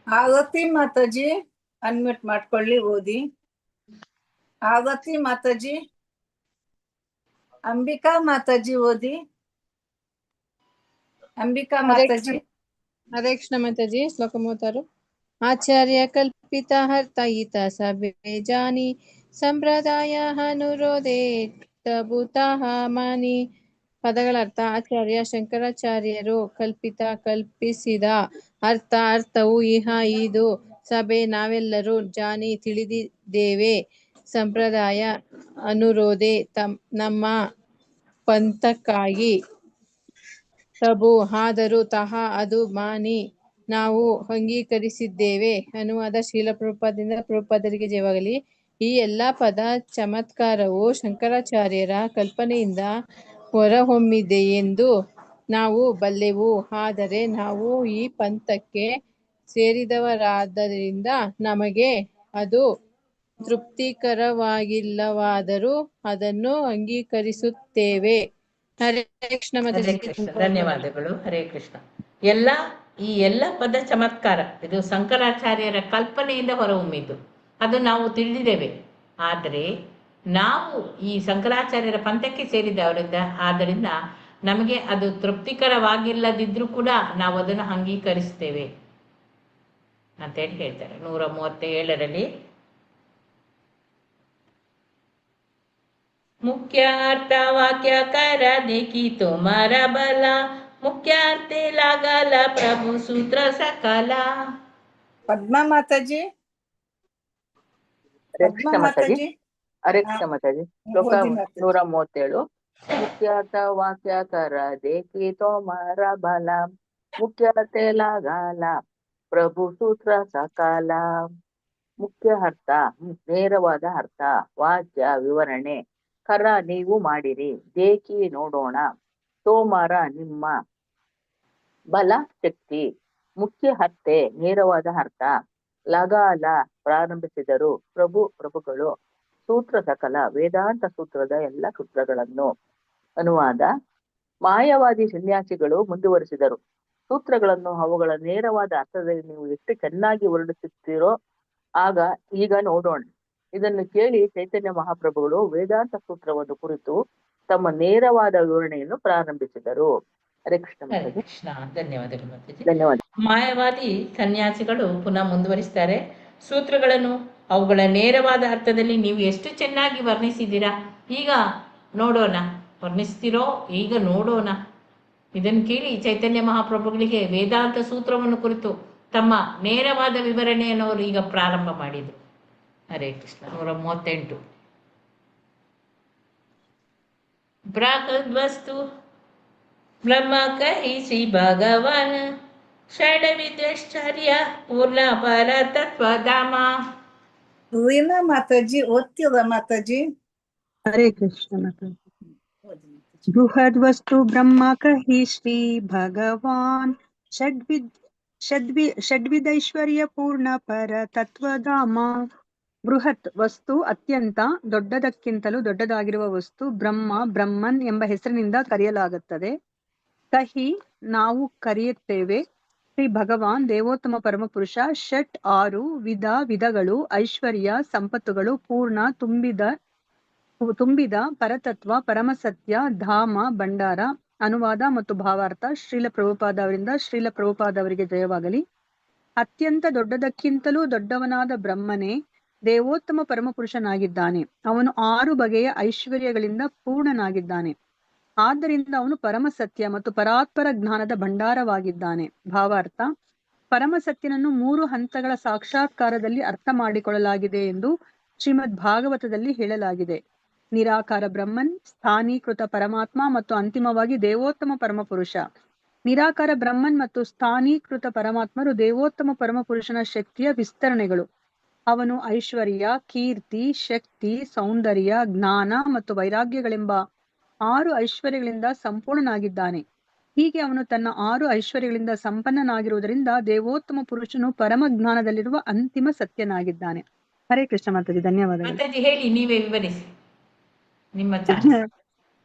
ಆರತಿ ಮಾತಾಜಿ ಅನ್ಮ್ಯೂಟ್ ಮಾಡ್ಕೊಳ್ಳಿ, ಓದಿ. ಆರತಿ ಮಾತಾಜಿ. ಅಂಬಿಕಾ ಮಾತಾಜಿ ಓದಿ. ಅಂಬಿಕಾ ಮಾತಾಜಿ. ಹರೇ ಕೃಷ್ಣ ಮಾತಾಜಿ. ಶ್ಲೋಕ 36. ಆಚಾರ್ಯ ಕಲ್ಪಿತ ಅರ್ಥ ಈತ ಸಬೆ ಜಾನಿ ಸಂಪ್ರದಾಯ ಅನುರೋಧೇತ ಭೂತ ಹಮಾನಿ. ಪದಗಳ ಅರ್ಥ: ಆಚಾರ್ಯ ಶಂಕರಾಚಾರ್ಯರು ಕಲ್ಪಿಸಿದ ಅರ್ಥವು ಇಹ ಇದು, ಸಭೆ ನಾವೆಲ್ಲರೂ, ಜಾನಿ ತಿಳಿದಿದ್ದೇವೆ, ಸಂಪ್ರದಾಯ ಅನುರೋಧೆ ನಮ್ಮ ಪಂಥಕ್ಕಾಗಿ, ತಬು ಆದರೂ ತಹ ಅದು ಮಾನಿ ನಾವು ಅಂಗೀಕರಿಸಿದ್ದೇವೆ. ಅನುವಾದ ಶ್ರೀಲ ಪ್ರಭುಪಾದರಿಂದ ಪ್ರಭುಪಾದರಿಗೆ ಜಯವಾಗಲಿ. ಈ ಎಲ್ಲಾ ಪದ ಚಮತ್ಕಾರವು ಶಂಕರಾಚಾರ್ಯರ ಕಲ್ಪನೆಯಿಂದ ಹೊರಹೊಮ್ಮಿದೆಯೆಂದು ನಾವು ಬಲ್ಲೆವು. ಆದರೆ ನಾವು ಈ ಪಂಥಕ್ಕೆ ಸೇರಿದವರಾದ್ದರಿಂದ ನಮಗೆ ಅದು ತೃಪ್ತಿಕರವಾಗಿಲ್ಲವಾದರೂ ಅದನ್ನು ಅಂಗೀಕರಿಸುತ್ತೇವೆ. ಹರೇ ಕೃಷ್ಣ ಹರೇ ಮಾತಾಜಿ. ಕೃಷ್ಣ. ಧನ್ಯವಾದಗಳು. ಹರೇ ಕೃಷ್ಣ. ಈ ಎಲ್ಲ ಪದ ಚಮತ್ಕಾರ ಇದು ಶಂಕರಾಚಾರ್ಯರ ಕಲ್ಪನೆಯಿಂದ ಹೊರಹೊಮ್ಮಿದ್ದು, ಅದು ನಾವು ತಿಳಿದಿದ್ದೇವೆ. ಆದರೆ ನಾವು ಈ ಶಂಕರಾಚಾರ್ಯರ ಪಂಥಕ್ಕೆ ಸೇರಿದವರಿಂದ ಆದ್ದರಿಂದ ನಮಗೆ ಅದು ತೃಪ್ತಿಕರವಾಗಿಲ್ಲದಿದ್ರೂ ಕೂಡ ನಾವು ಅದನ್ನು ಅಂಗೀಕರಿಸ್ತೇವೆ ಅಂತೇಳಿ ಹೇಳ್ತಾರೆ 137ರಲ್ಲಿ. मुख्य अर्थ वाक्य कर देखी तुम्हारा भला, मुख्य अर्थ लागला प्रभु सूत्र सकला. ಪದ್ಮಾ ಮಾತಾಜಿ, ಹರೇ ಪದ್ಮಾ ಕೃಷ್ಣ ಮಾತಾಜಿ. ಮಾತಾಜಿ. ಹರೇ ಕೃಷ್ಣ ಮಾತಾಜಿ. ಶ್ಲೋಕ ಓದಿ ಮಾತಾಜಿ. 137. ಮುಖ್ಯಾರ್ಥ ವಾಕ್ಯ ಕರ ದೇಖಿ ತೋಮರ ಬಲ, ಮುಖ್ಯತೆ ಲಾಗಾಲ ಪ್ರಭು ಸೂತ್ರ ಸಕಾಲ. ಮುಖ್ಯ ಅರ್ಥ ನೇರವಾದ ಅರ್ಥ, ವಾಕ್ಯ ವಿವರಣೆ, ಕರ ನೀವು ಮಾಡಿರಿ, ದೇಖಿ ನೋಡೋಣ, ತೋಮರ ನಿಮ್ಮ, ಬಲ ಶಕ್ತಿ. ಮುಖ್ಯ ಅರ್ಥೆ ನೇರವಾದ ಅರ್ಥ, ಲಗಾಲ ಪ್ರಾರಂಭಿಸಿದರು, ಪ್ರಭುಗಳು, ಸೂತ್ರ ಸಕಲ ವೇದಾಂತ ಸೂತ್ರದ ಎಲ್ಲ ಸೂತ್ರಗಳನ್ನು. ಅನುವಾದ: ಮಾಯವಾದಿ ಸನ್ಯಾಸಿಗಳು ಮುಂದುವರಿಸಿದರು. ಸೂತ್ರಗಳನ್ನು ಅವುಗಳ ನೇರವಾದ ಅರ್ಥದಲ್ಲಿ ನೀವು ಎಷ್ಟು ಚೆನ್ನಾಗಿ ವರ್ಣಿಸುತ್ತೀರೋ ಈಗ ನೋಡೋಣ. ಇದನ್ನು ಕೇಳಿ ಚೈತನ್ಯ ಮಹಾಪ್ರಭುಗಳು ವೇದಾಂತ ಸೂತ್ರವನ್ನು ಕುರಿತು ತಮ್ಮ ನೇರವಾದ ವಿವರಣೆಯನ್ನು ಪ್ರಾರಂಭಿಸಿದರು. ಹರೇ ಕೃಷ್ಣ ಹರೇ ಕೃಷ್ಣ. ಧನ್ಯವಾದಗಳು ಮಾತಾಜಿ. ಧನ್ಯವಾದ. ಮಾಯವಾದಿ ಸನ್ಯಾಸಿಗಳು ಪುನಃ ಮುಂದುವರಿಸ್ತಾರೆ. ಸೂತ್ರಗಳನ್ನು ಅವುಗಳ ನೇರವಾದ ಅರ್ಥದಲ್ಲಿ ನೀವು ಎಷ್ಟು ಚೆನ್ನಾಗಿ ವರ್ಣಿಸಿದ್ದೀರಾ, ಈಗ ನೋಡೋಣ, ವರ್ಣಿಸ್ತಿರೋ ಈಗ ನೋಡೋಣ. ಇದನ್ನು ಕೇಳಿ ಚೈತನ್ಯ ಮಹಾಪ್ರಭುಗಳಿಗೆ ವೇದಾಂತ ಸೂತ್ರವನ್ನು ಕುರಿತು ತಮ್ಮ ನೇರವಾದ ವಿವರಣೆಯನ್ನು ಅವರು ಈಗ ಪ್ರಾರಂಭ ಮಾಡಿದರು. ಹರೇ ಕೃಷ್ಣ. 138. ಬೃಹದ್ವಸ್ತು ಬ್ರಹ್ಮ ಕಹಿಸಿ ಭಗವಾನ್, ಷಡ್ವಿದ್ಯಾಶ್ಚರ್ಯ ಪೂರ್ಣ ಪರ ತತ್ವಧಾಮ. ರೀನಾ ಮಾತಾಜಿ ಓದ್ತಿದ ಮಾತಾಜಿ. ಹರೇ ಕೃಷ್ಣ ಮಾತಾಜಿ. ಬೃಹದ್ವಸ್ತು ಬ್ರಹ್ಮ ಕಹಿ ಶ್ರೀ ಭಗವಾನ್, ಷಡ್ವಿದೈಶ್ವರ್ಯ ಪೂರ್ಣ ಪರ ತತ್ವಧಾಮ. ಬೃಹತ್ ವಸ್ತು ಅತ್ಯಂತ ದೊಡ್ಡದಕ್ಕಿಂತಲೂ ದೊಡ್ಡದಾಗಿರುವ ವಸ್ತು. ಬ್ರಹ್ಮ ಬ್ರಹ್ಮನ್ ಎಂಬ ಹೆಸರಿನಿಂದ ಕರೆಯಲಾಗುತ್ತದೆ. ಕಹಿ ನಾವು ಕರೆಯುತ್ತೇವೆ. ಶ್ರೀ ಭಗವಾನ್ ದೇವೋತ್ತಮ ಪರಮಪುರುಷ. ಷಟ್ 6 ವಿಧಗಳು, ಐಶ್ವರ್ಯ ಸಂಪತ್ತುಗಳು, ಪೂರ್ಣ ತುಂಬಿದ ಪರತತ್ವ ಪರಮಸತ್ಯ, ಧಾಮ ಭಂಡಾರ. ಅನುವಾದ ಮತ್ತು ಭಾವಾರ್ಥ ಶ್ರೀಲ ಪ್ರಭುಪಾದ ಅವರಿಂದ ಶ್ರೀಲ ಪ್ರಭುಪಾದ ಅವರಿಗೆ ಜಯವಾಗಲಿ. ಅತ್ಯಂತ ದೊಡ್ಡದಕ್ಕಿಂತಲೂ ದೊಡ್ಡವನಾದ ಬ್ರಹ್ಮನೇ ದೇವೋತ್ತಮ ಪರಮಪುರುಷನಾಗಿದ್ದಾನೆ. ಅವನು 6 ಬಗೆಯ ಐಶ್ವರ್ಯಗಳಿಂದ ಪೂರ್ಣನಾಗಿದ್ದಾನೆ. ಆದ್ದರಿಂದ ಅವನು ಪರಮಸತ್ಯ ಮತ್ತು ಪರಾತ್ಪರ ಜ್ಞಾನದ ಭಂಡಾರವಾಗಿದ್ದಾನೆ. ಭಾವಾರ್ಥ: ಪರಮಸತ್ಯನನ್ನು 3 ಹಂತಗಳ ಸಾಕ್ಷಾತ್ಕಾರದಲ್ಲಿ ಅರ್ಥ ಮಾಡಿಕೊಳ್ಳಲಾಗಿದೆ ಎಂದು ಶ್ರೀಮದ್ ಭಾಗವತದಲ್ಲಿ ಹೇಳಲಾಗಿದೆ. ನಿರಾಕಾರ ಬ್ರಹ್ಮನ್, ಸ್ಥಾನೀಕೃತ ಪರಮಾತ್ಮ ಮತ್ತು ಅಂತಿಮವಾಗಿ ದೇವೋತ್ತಮ ಪರಮಪುರುಷ. ನಿರಾಕಾರ ಬ್ರಹ್ಮನ್ ಮತ್ತು ಸ್ಥಾನೀಕೃತ ಪರಮಾತ್ಮರು ದೇವೋತ್ತಮ ಪರಮಪುರುಷನ ಶಕ್ತಿಯ ವಿಸ್ತರಣೆಗಳು. ಅವನು ಐಶ್ವರ್ಯ, ಕೀರ್ತಿ, ಶಕ್ತಿ, ಸೌಂದರ್ಯ, ಜ್ಞಾನ ಮತ್ತು ವೈರಾಗ್ಯಗಳೆಂಬ 6 ಐಶ್ವರ್ಯಗಳಿಂದ ಸಂಪೂರ್ಣನಾಗಿದ್ದಾನೆ. ಹೀಗೆ ಅವನು ತನ್ನ 6 ಐಶ್ವರ್ಯಗಳಿಂದ ಸಂಪನ್ನನಾಗಿರುವುದರಿಂದ ದೇವೋತ್ತಮ ಪುರುಷನು ಪರಮ ಜ್ಞಾನದಲ್ಲಿರುವ ಅಂತಿಮ ಸತ್ಯನಾಗಿದ್ದಾನೆ. ಹರೇ ಕೃಷ್ಣ ಮಾತಾಜಿ. ಧನ್ಯವಾದಗಳು. ಮಾತಾಜಿ ಹೇಳಿ, ನೀವೇ ವಿವರಿಸಿ ನಿಮ್ಮ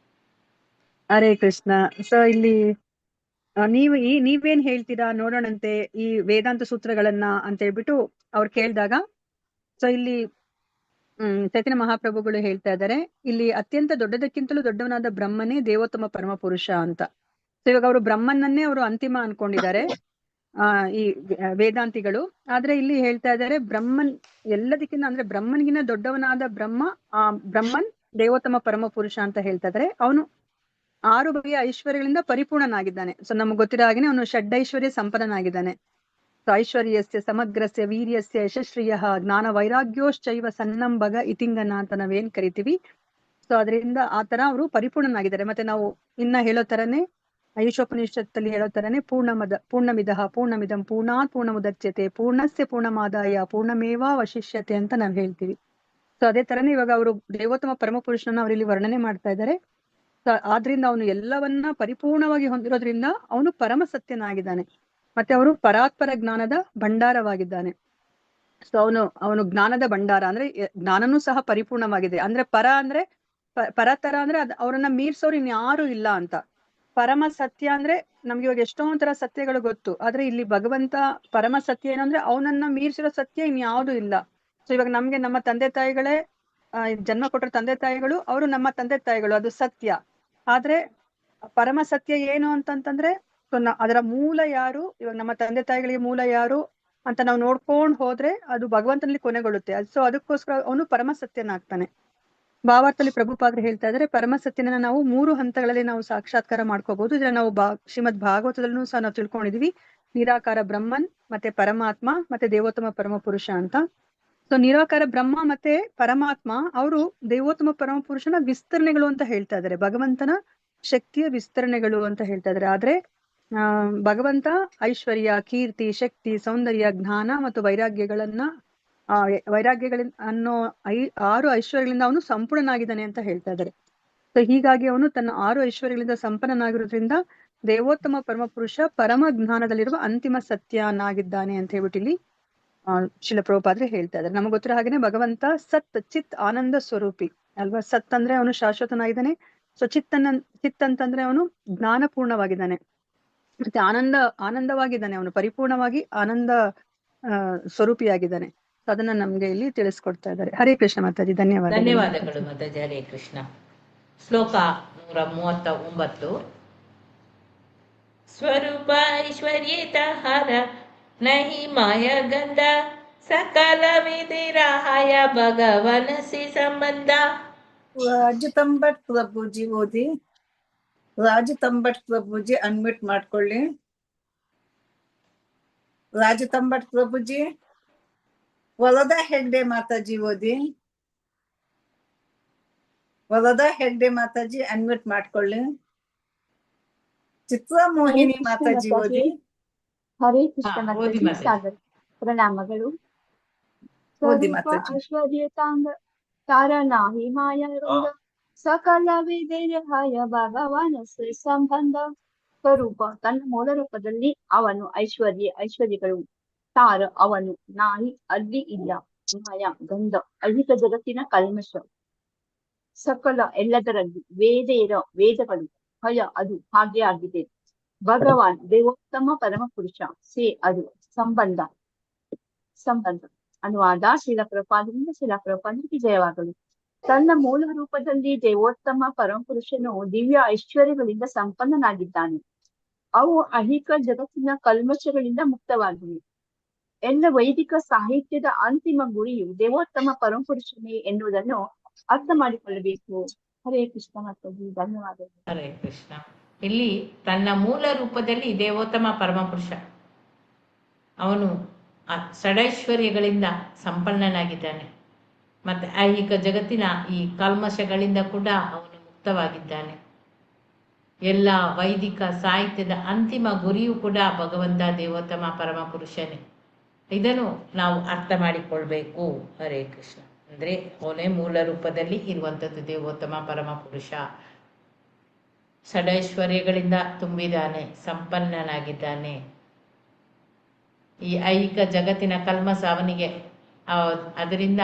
ಹರೇ ಕೃಷ್ಣ. ಸೊ ಇಲ್ಲಿ ನೀವೇನ್ ಹೇಳ್ತೀರಾ ನೋಡೋಣಂತೆ ಈ ವೇದಾಂತ ಸೂತ್ರಗಳನ್ನ ಅಂತ ಹೇಳ್ಬಿಟ್ಟು ಅವ್ರು ಕೇಳಿದಾಗ, ಸೊ ಇಲ್ಲಿ ಚೈತನ್ಯ ಮಹಾಪ್ರಭುಗಳು ಹೇಳ್ತಾ ಇದ್ದಾರೆ, ಇಲ್ಲಿ ಅತ್ಯಂತ ದೊಡ್ಡದಕ್ಕಿಂತಲೂ ದೊಡ್ಡವನಾದ ಬ್ರಹ್ಮನೇ ದೇವೋತ್ತಮ ಪರಮ ಪುರುಷ ಅಂತ. ಸೊ ಇವಾಗ ಅವರು ಬ್ರಹ್ಮನನ್ನೇ ಅವರು ಅಂತಿಮ ಅನ್ಕೊಂಡಿದ್ದಾರೆ ಈ ವೇದಾಂತಿಗಳು. ಆದ್ರೆ ಇಲ್ಲಿ ಹೇಳ್ತಾ ಇದ್ದಾರೆ ಬ್ರಹ್ಮನ್ ಎಲ್ಲದಕ್ಕಿಂತ ಅಂದ್ರೆ ಬ್ರಹ್ಮನ್ಗಿನ್ನ ದೊಡ್ಡವನಾದ ಬ್ರಹ್ಮನ್ ದೇವೋತ್ತಮ ಪರಮ ಪುರುಷ ಅಂತ ಹೇಳ್ತಾ ಇದ್ದಾರೆ. ಅವನು 6 ಬಗೆಯ ಐಶ್ವರ್ಯಗಳಿಂದ ಪರಿಪೂರ್ಣನಾಗಿದ್ದಾನೆ. ಸೊ ನಮ್ಗೆ ಗೊತ್ತಿರೋ ಹಾಗೆ ಅವನು ಷಡ್ಐಶ್ವರ್ಯ ಸಂಪನ್ನನಾಗಿದ್ದಾನೆ. ಸೊ ಐಶ್ವರ್ಯಸ್ಯ ಸಮಗ್ರಸ್ಯ ವೀರ್ಯಸ್ಯ ಯಶಸ್ಶ್ರಿಯ ಜ್ಞಾನ ವೈರಾಗ್ಯೋಶ್ಚೈವ ಸನ್ನಂಭಗ ಇತಿಂಗನ ಅಂತ ನಾವೇನ್ ಕರಿತೀವಿ. ಸೊ ಅದರಿಂದ ಆ ತರ ಅವರು ಪರಿಪೂರ್ಣನಾಗಿದ್ದಾರೆ. ಮತ್ತೆ ನಾವು ಇನ್ನ ಹೇಳೋ ತರನೇ ಐಶೋಪನಿಷತ್ತಲ್ಲಿ ಹೇಳೋ ತರನೇ ಪೂರ್ಣಮಿದಃ ಪೂರ್ಣಮಿದಂ ಪೂರ್ಣಾತ್ ಪೂರ್ಣಮುದಚ್ಯತೆ ಪೂರ್ಣಸ್ಯ ಪೂರ್ಣಮಾದಾಯ ಪೂರ್ಣಮೇವಾವಶಿಷ್ಯತೆ ಅಂತ ನಾವ್ ಹೇಳ್ತೀವಿ. ಸೊ ಅದೇ ತರನೇ ಇವಾಗ ಅವರು ದೇವೋತ್ತಮ ಪರಮಪುರುಷನ ಅವರಿಲ್ಲಿ ವರ್ಣನೆ ಮಾಡ್ತಾ ಇದ್ದಾರೆ. ಆದ್ರಿಂದ ಅವನು ಎಲ್ಲವನ್ನ ಪರಿಪೂರ್ಣವಾಗಿ ಹೊಂದಿರೋದ್ರಿಂದ ಅವನು ಪರಮ ಸತ್ಯನಾಗಿದ್ದಾನೆ. ಮತ್ತೆ ಅವರು ಪರಾತ್ಪರ ಜ್ಞಾನದ ಭಂಡಾರವಾಗಿದ್ದಾನೆ. ಸೊ ಅವನು ಜ್ಞಾನದ ಭಂಡಾರ ಅಂದ್ರೆ ಜ್ಞಾನನೂ ಸಹ ಪರಿಪೂರ್ಣವಾಗಿದೆ. ಅಂದ್ರೆ ಪರ ಅಂದ್ರೆ ಪರತರ ಅಂದ್ರೆ ಅವರನ್ನ ಮೀರ್ಸೋರು ಇನ್ಯಾರು ಇಲ್ಲ ಅಂತ. ಪರಮ ಸತ್ಯ ಅಂದ್ರೆ ನಮ್ಗೆ ಇವಾಗ ಎಷ್ಟೊಂದ್ ತರ ಸತ್ಯಗಳು ಗೊತ್ತು, ಆದ್ರೆ ಇಲ್ಲಿ ಭಗವಂತ ಪರಮ ಸತ್ಯ ಏನಂದ್ರೆ ಅವನನ್ನ ಮೀರ್ಸಿರೋ ಸತ್ಯ ಇನ್ಯಾವುದೂ ಇಲ್ಲ. ಸೊ ಇವಾಗ ನಮ್ಗೆ ನಮ್ಮ ತಂದೆ ತಾಯಿಗಳೇ ಜನ್ಮ ಕೊಟ್ಟರು ತಂದೆ ತಾಯಿಗಳು, ಅವರು ನಮ್ಮ ತಂದೆ ತಾಯಿಗಳು, ಅದು ಸತ್ಯ. ಆದ್ರೆ ಪರಮ ಸತ್ಯ ಏನು ಅಂತಂತಂದ್ರೆ ಅದರ ಮೂಲ ಯಾರು, ಇವಾಗ ನಮ್ಮ ತಂದೆ ತಾಯಿಗಳಿಗೆ ಮೂಲ ಯಾರು ಅಂತ ನಾವು ನೋಡ್ಕೊಂಡ್ ಹೋದ್ರೆ ಅದು ಭಗವಂತನಲ್ಲಿ ಕೊನೆಗೊಳ್ಳುತ್ತೆ. ಸೊ ಅದಕ್ಕೋಸ್ಕರ ಅವನು ಪರಮ ಸತ್ಯನಾಗ್ತಾನೆ. ಭಾವಾರ್ಥದಲ್ಲಿ ಪ್ರಭುಪಾದರು ಹೇಳ್ತಾ ಇದ್ದಾರೆ, ಪರಮ ಸತ್ಯನ ನಾವು 3 ಹಂತಗಳಲ್ಲಿ ನಾವು ಸಾಕ್ಷಾತ್ಕಾರ ಮಾಡ್ಕೋಬಹುದು. ಇದನ್ನ ನಾವು ಶ್ರೀಮದ್ ಭಾಗವತದಲ್ಲೂ ಸಹ ನಾವು ತಿಳ್ಕೊಂಡಿದೀವಿ. ನಿರಾಕಾರ ಬ್ರಹ್ಮನ್, ಮತ್ತೆ ಪರಮಾತ್ಮ, ಮತ್ತೆ ದೇವೋತ್ತಮ ಪರಮ ಪುರುಷ ಅಂತ. ಸೊ ನಿರಾಕಾರ ಬ್ರಹ್ಮ ಮತ್ತೆ ಪರಮಾತ್ಮ ಅವರು ದೇವೋತ್ತಮ ಪರಮ ಪುರುಷನ ವಿಸ್ತರಣೆಗಳು ಅಂತ ಹೇಳ್ತಾ ಇದ್ದಾರೆ, ಭಗವಂತನ ಶಕ್ತಿಯ ವಿಸ್ತರಣೆಗಳು ಅಂತ ಹೇಳ್ತಾ ಇದ್ದಾರೆ. ಆದ್ರೆ ಭಗವಂತ ಐಶ್ವರ್ಯ, ಕೀರ್ತಿ, ಶಕ್ತಿ, ಸೌಂದರ್ಯ, ಜ್ಞಾನ ಮತ್ತು ವೈರಾಗ್ಯಗಳಿಂದ ಅನ್ನೋ 6 ಐಶ್ವರ್ಯಗಳಿಂದ ಅವನು ಸಂಪೂರ್ಣನಾಗಿದ್ದಾನೆ ಅಂತ ಹೇಳ್ತಾ ಇದ್ದಾರೆ. ಸೊ ಹೀಗಾಗಿ ಅವನು ತನ್ನ 6 ಐಶ್ವರ್ಯಗಳಿಂದ ಸಂಪನ್ನನಾಗಿರೋದ್ರಿಂದ ದೇವೋತ್ತಮ ಪರಮ ಪುರುಷ ಪರಮ ಜ್ಞಾನದಲ್ಲಿರುವ ಅಂತಿಮ ಸತ್ಯನಾಗಿದ್ದಾನೆ ಅಂತ ಹೇಳ್ಬಿಟ್ಟು ಇಲ್ಲಿ ಶಿಲ ಪ್ರಭುಪಾದ್ರೆ ಹೇಳ್ತಾ ಇದ್ದಾರೆ. ನಮಗೆ ಗೊತ್ತಿರೋ ಹಾಗೇನೆ ಭಗವಂತ ಸತ್ ಚಿತ್ ಆನಂದ ಸ್ವರೂಪಿ ಅಲ್ವಾ. ಸತ್ ಅಂದ್ರೆ ಅವನು ಶಾಶ್ವತನಾಗಿದ್ದಾನೆ. ಸೊ ಚಿತ್ ಅಂತಂದ್ರೆ ಅವನು ಜ್ಞಾನಪೂರ್ಣವಾಗಿದ್ದಾನೆ. ಮತ್ತೆ ಆನಂದವಾಗಿದ್ದಾನೆ, ಅವನು ಪರಿಪೂರ್ಣವಾಗಿ ಆನಂದ ಸ್ವರೂಪಿಯಾಗಿದ್ದಾನೆ. ಅದನ್ನ ನಮ್ಗೆ ಇಲ್ಲಿ ತಿಳಿಸ್ಕೊಡ್ತಾ ಇದ್ದಾರೆ. ಹರೇ ಕೃಷ್ಣ ಮಾತಾಜಿ, ಧನ್ಯವಾದಗಳು ಮಾತಾಜಿ. ಹರೇ ಕೃಷ್ಣ. ಶ್ಲೋಕ 139. ಸ್ವರೂಪ ಐಶ್ವರ್ಯೇತಹಾರ ನಹಿ ಮಾಯ ಗಂಧ ಸಕಲ ವಿಧಿರಾಯ ಭಗವನ್ ಸಿ ಸಂಬಂಧ. ರಾಜತಂಬಟ್ ಪ್ರಭುಜಿ ಓದಿ. ರಾಜತಂಬಟ್ ಪ್ರಭುಜಿ ಅನ್ಮ್ಯೂಟ್ ಮಾಡ್ಕೊಳ್ಳಿ. ರಾಜತಂಬಟ್ ಪ್ರಭುಜಿ. ವರದಾ ಹೆಗ್ಡೆ ಮಾತಾಜಿ ಓದಿ. ವರದಾ ಹೆಗ್ಡೆ ಮಾತಾಜಿ ಅನ್ಮ್ಯೂಟ್ ಮಾಡ್ಕೊಳ್ಳಿ. ಚಿತ್ರ ಮೋಹಿನಿ ಮಾತಾಜಿ ಓದಿ. ಹರೇ ಕೃಷ್ಣ ಮಾತಾಜಿ, ಸಾಗರ ಪ್ರಣಾಮಗಳು. ಸ್ವರೂಪ ಐಶ್ವರ್ಯತಾಂಗ ಕಾರಣ ಹಿಮಾಯ ಸಕಲ ವಿಧೇಯ ಭಗವಾನ್ ಸಂಬಂಧ. ಸ್ವರೂಪ ತನ್ನ ಮೂಲ ರೂಪದಲ್ಲಿ ಅವನು ಐಶ್ವರ್ಯಗಳು. ತಾರ ಅವನು ನಾಯಿ ಅಲ್ಲಿ ಇಲ್ಲ. ಮಾಯ ಗಂಧ ಅಧಿಕ ಜಗತ್ತಿನ ಕಲ್ಮಶ. ಸಕಲ ಎಲ್ಲದರಲ್ಲಿ ವೇದಗಳು ಭಯ ಅದು ಹಾಗೆ ಆಗಿದೆ. ಭಗವಾನ್ ದೇವೋತ್ತಮ ಪರಮ ಪುರುಷ ಸೇ ಅದು ಸಂಬಂಧ. ಅನುವಾದ ಶ್ರೀಲ ಪ್ರಭುಪಾದರಿಂದ ಶ್ರೀಲ ಪ್ರಭುಪಾದರಿಗೆ ಜಯವಾಗಲು. ತನ್ನ ಮೂಲ ರೂಪದಲ್ಲಿ ದೇವೋತ್ತಮ ಪರಮಪುರುಷನು ದಿವ್ಯ ಐಶ್ವರ್ಯಗಳಿಂದ ಸಂಪನ್ನನಾಗಿದ್ದಾನೆ. ಅವು ಅಹಿಕ ಜಗತ್ತಿನ ಕಲ್ಮಶಗಳಿಂದ ಮುಕ್ತವಾಗಿವೆ. ಎಲ್ಲ ವೈದಿಕ ಸಾಹಿತ್ಯದ ಅಂತಿಮ ಗುರಿಯು ದೇವೋತ್ತಮ ಪರಮಪುರುಷನೇ ಎನ್ನುವುದನ್ನು ಅರ್ಥ ಮಾಡಿಕೊಳ್ಳಬೇಕು. ಹರೇ ಕೃಷ್ಣ ಮಾತಾಜಿ, ಧನ್ಯವಾದಗಳು. ಹರೇ ಕೃಷ್ಣ. ಇಲ್ಲಿ ತನ್ನ ಮೂಲ ರೂಪದಲ್ಲಿ ದೇವೋತ್ತಮ ಪರಮಪುರುಷ ಅವನು ಷಡೈಶ್ವರ್ಯಗಳಿಂದ ಸಂಪನ್ನನಾಗಿದ್ದಾನೆ. ಮತ್ತು ಐಹಿಕ ಜಗತ್ತಿನ ಈ ಕಲ್ಮಶಗಳಿಂದ ಕೂಡ ಅವನು ಮುಕ್ತವಾಗಿದ್ದಾನೆ. ಎಲ್ಲ ವೈದಿಕ ಸಾಹಿತ್ಯದ ಅಂತಿಮ ಗುರಿಯೂ ಕೂಡ ಭಗವಂತ ದೇವೋತ್ತಮ ಪರಮಪುರುಷನೇ. ಇದನ್ನು ನಾವು ಅರ್ಥ ಮಾಡಿಕೊಳ್ಬೇಕು. ಹರೇ ಕೃಷ್ಣ. ಅಂದರೆ ಅವನೇ ಮೂಲ ರೂಪದಲ್ಲಿ ಇರುವಂಥದ್ದು ದೇವೋತ್ತಮ ಪರಮಪುರುಷ. ಷಡೈಶ್ವರ್ಯಗಳಿಂದ ತುಂಬಿದ್ದಾನೆ, ಸಂಪನ್ನನಾಗಿದ್ದಾನೆ. ಈ ಐಹಿಕ ಜಗತ್ತಿನ ಕಲ್ಮಸ ಅವನಿಗೆ ಅದರಿಂದ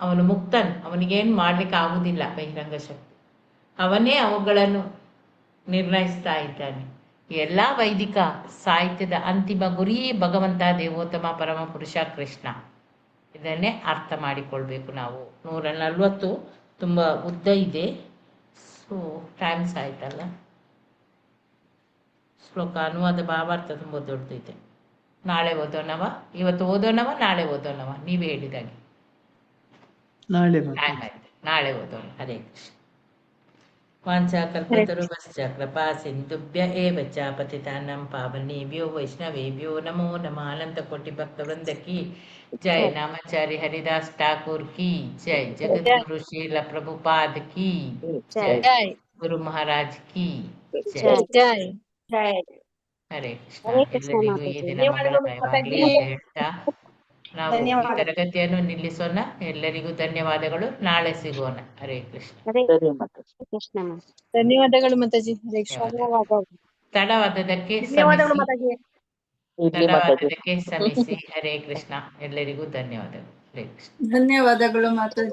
ಅವನು ಮುಕ್ತನ್. ಅವನಿಗೇನು ಮಾಡ್ಲಿಕ್ಕೆ ಆಗುವುದಿಲ್ಲ ಬಹಿರಂಗ ಶಕ್ತಿ. ಅವನೇ ಅವುಗಳನ್ನು ನಿರ್ಣಯಿಸ್ತಾ ಇದ್ದಾನೆ. ಎಲ್ಲ ವೈದಿಕ ಸಾಹಿತ್ಯದ ಅಂತಿಮ ಗುರಿ ಭಗವಂತ ದೇವೋತ್ತಮ ಪರಮಪುರುಷ ಕೃಷ್ಣ. ಇದನ್ನೇ ಅರ್ಥ ಮಾಡಿಕೊಳ್ಬೇಕು ನಾವು. 140 ತುಂಬ ಉದ್ದ ಇದೆ. ಸೊ ಟೈಮ್ಸ್ ಆಯ್ತಲ್ಲ. ಶ್ಲೋಕ ಅನುವಾದ ಭಾವಾರ್ಥ ತುಂಬ ದೊಡ್ಡದಿದೆ. ನಾಳೆ ಓದೋಣವ, ಇವತ್ತು ಓದೋಣವ, ನಾಳೆ ಓದೋಣವ, ನೀವೇ ಹೇಳಿದಾಗೆ. ಟೈಮ್ ಆಯ್ತು, ನಾಳೆ ಓದೋಣ. ಹರೇ ಕೃಷ್ಣ. ವಾಂಛಾಕಲ್ಪತರುಭ್ಯಶ್ಚ ಕೃಪಾ ಸಿಂಧುಭ್ಯ ಏವ ಚ ಪತಿತಾನಾಂ ಪಾವನೇಭ್ಯೋ ವೈಷ್ಣವೇಭ್ಯೋ ನಮೋ ನಮಃ. ಅನಂತ ಕೋಟಿ ಭಕ್ತವೃಂದ ಕಿ ಜೈ. ನಾಮಾಚಾರ್ಯ ಹರಿದಾಸ್ ಠಾಕೂರ್ ಕಿ ಜೈ. ಜಗದ್ಗುರು ಶ್ರೀಲ ಪ್ರಭುಪಾದ್ ಕಿ ಜೈ. ಗುರು ಮಹಾರಾಜ್ ಕಿ ಜೈ. ಹರೇ ಕೃಷ್ಣ. ಹರೇ ಕೃಷ್ಣ ಎಲ್ಲರಿಗೂ ಈ ಮಾತಾಜಿ. ದಿನ ಮಂಗಳಮಯವಾಗಲಿ ಅಂತ ಹೇಳ್ತಾ ನಾವು ಈ ತರಗತಿಯನ್ನು ನಿಲ್ಲಿಸೋಣ. ಎಲ್ಲರಿಗೂ ಧನ್ಯವಾದಗಳು. ನಾಳೆ ಸಿಗೋಣ. ಹರೇ ಕೃಷ್ಣ. ಹರೇ ಸರಿ ಮಾತಾಜಿ. ಕೃಷ್ಣ ಮಾತಾಜಿ. ಧನ್ಯವಾದಗಳು ಮಾತಾಜಿ. ಹರೇ ಕೃಷ್ಣ. ಧನ್ಯವಾದಗಳು. ತಡವಾದದಕ್ಕೆ ಧನ್ಯವಾದಗಳು ಕ್ಷಮಿಸಿ. ಮಾತಾಜಿ. ಇರ್ಲಿ ಮಾತಾಜಿ. ತಡವಾದದಕ್ಕೆ ಕ್ಷಮಿಸಿ. ಹರೇ ಕೃಷ್ಣ. ಎಲ್ಲರಿಗೂ ಧನ್ಯವಾದಗಳು. ಹರೇ ಕೃಷ್ಣ. ಧನ್ಯವಾದಗಳು ಮಾತಾಜಿ.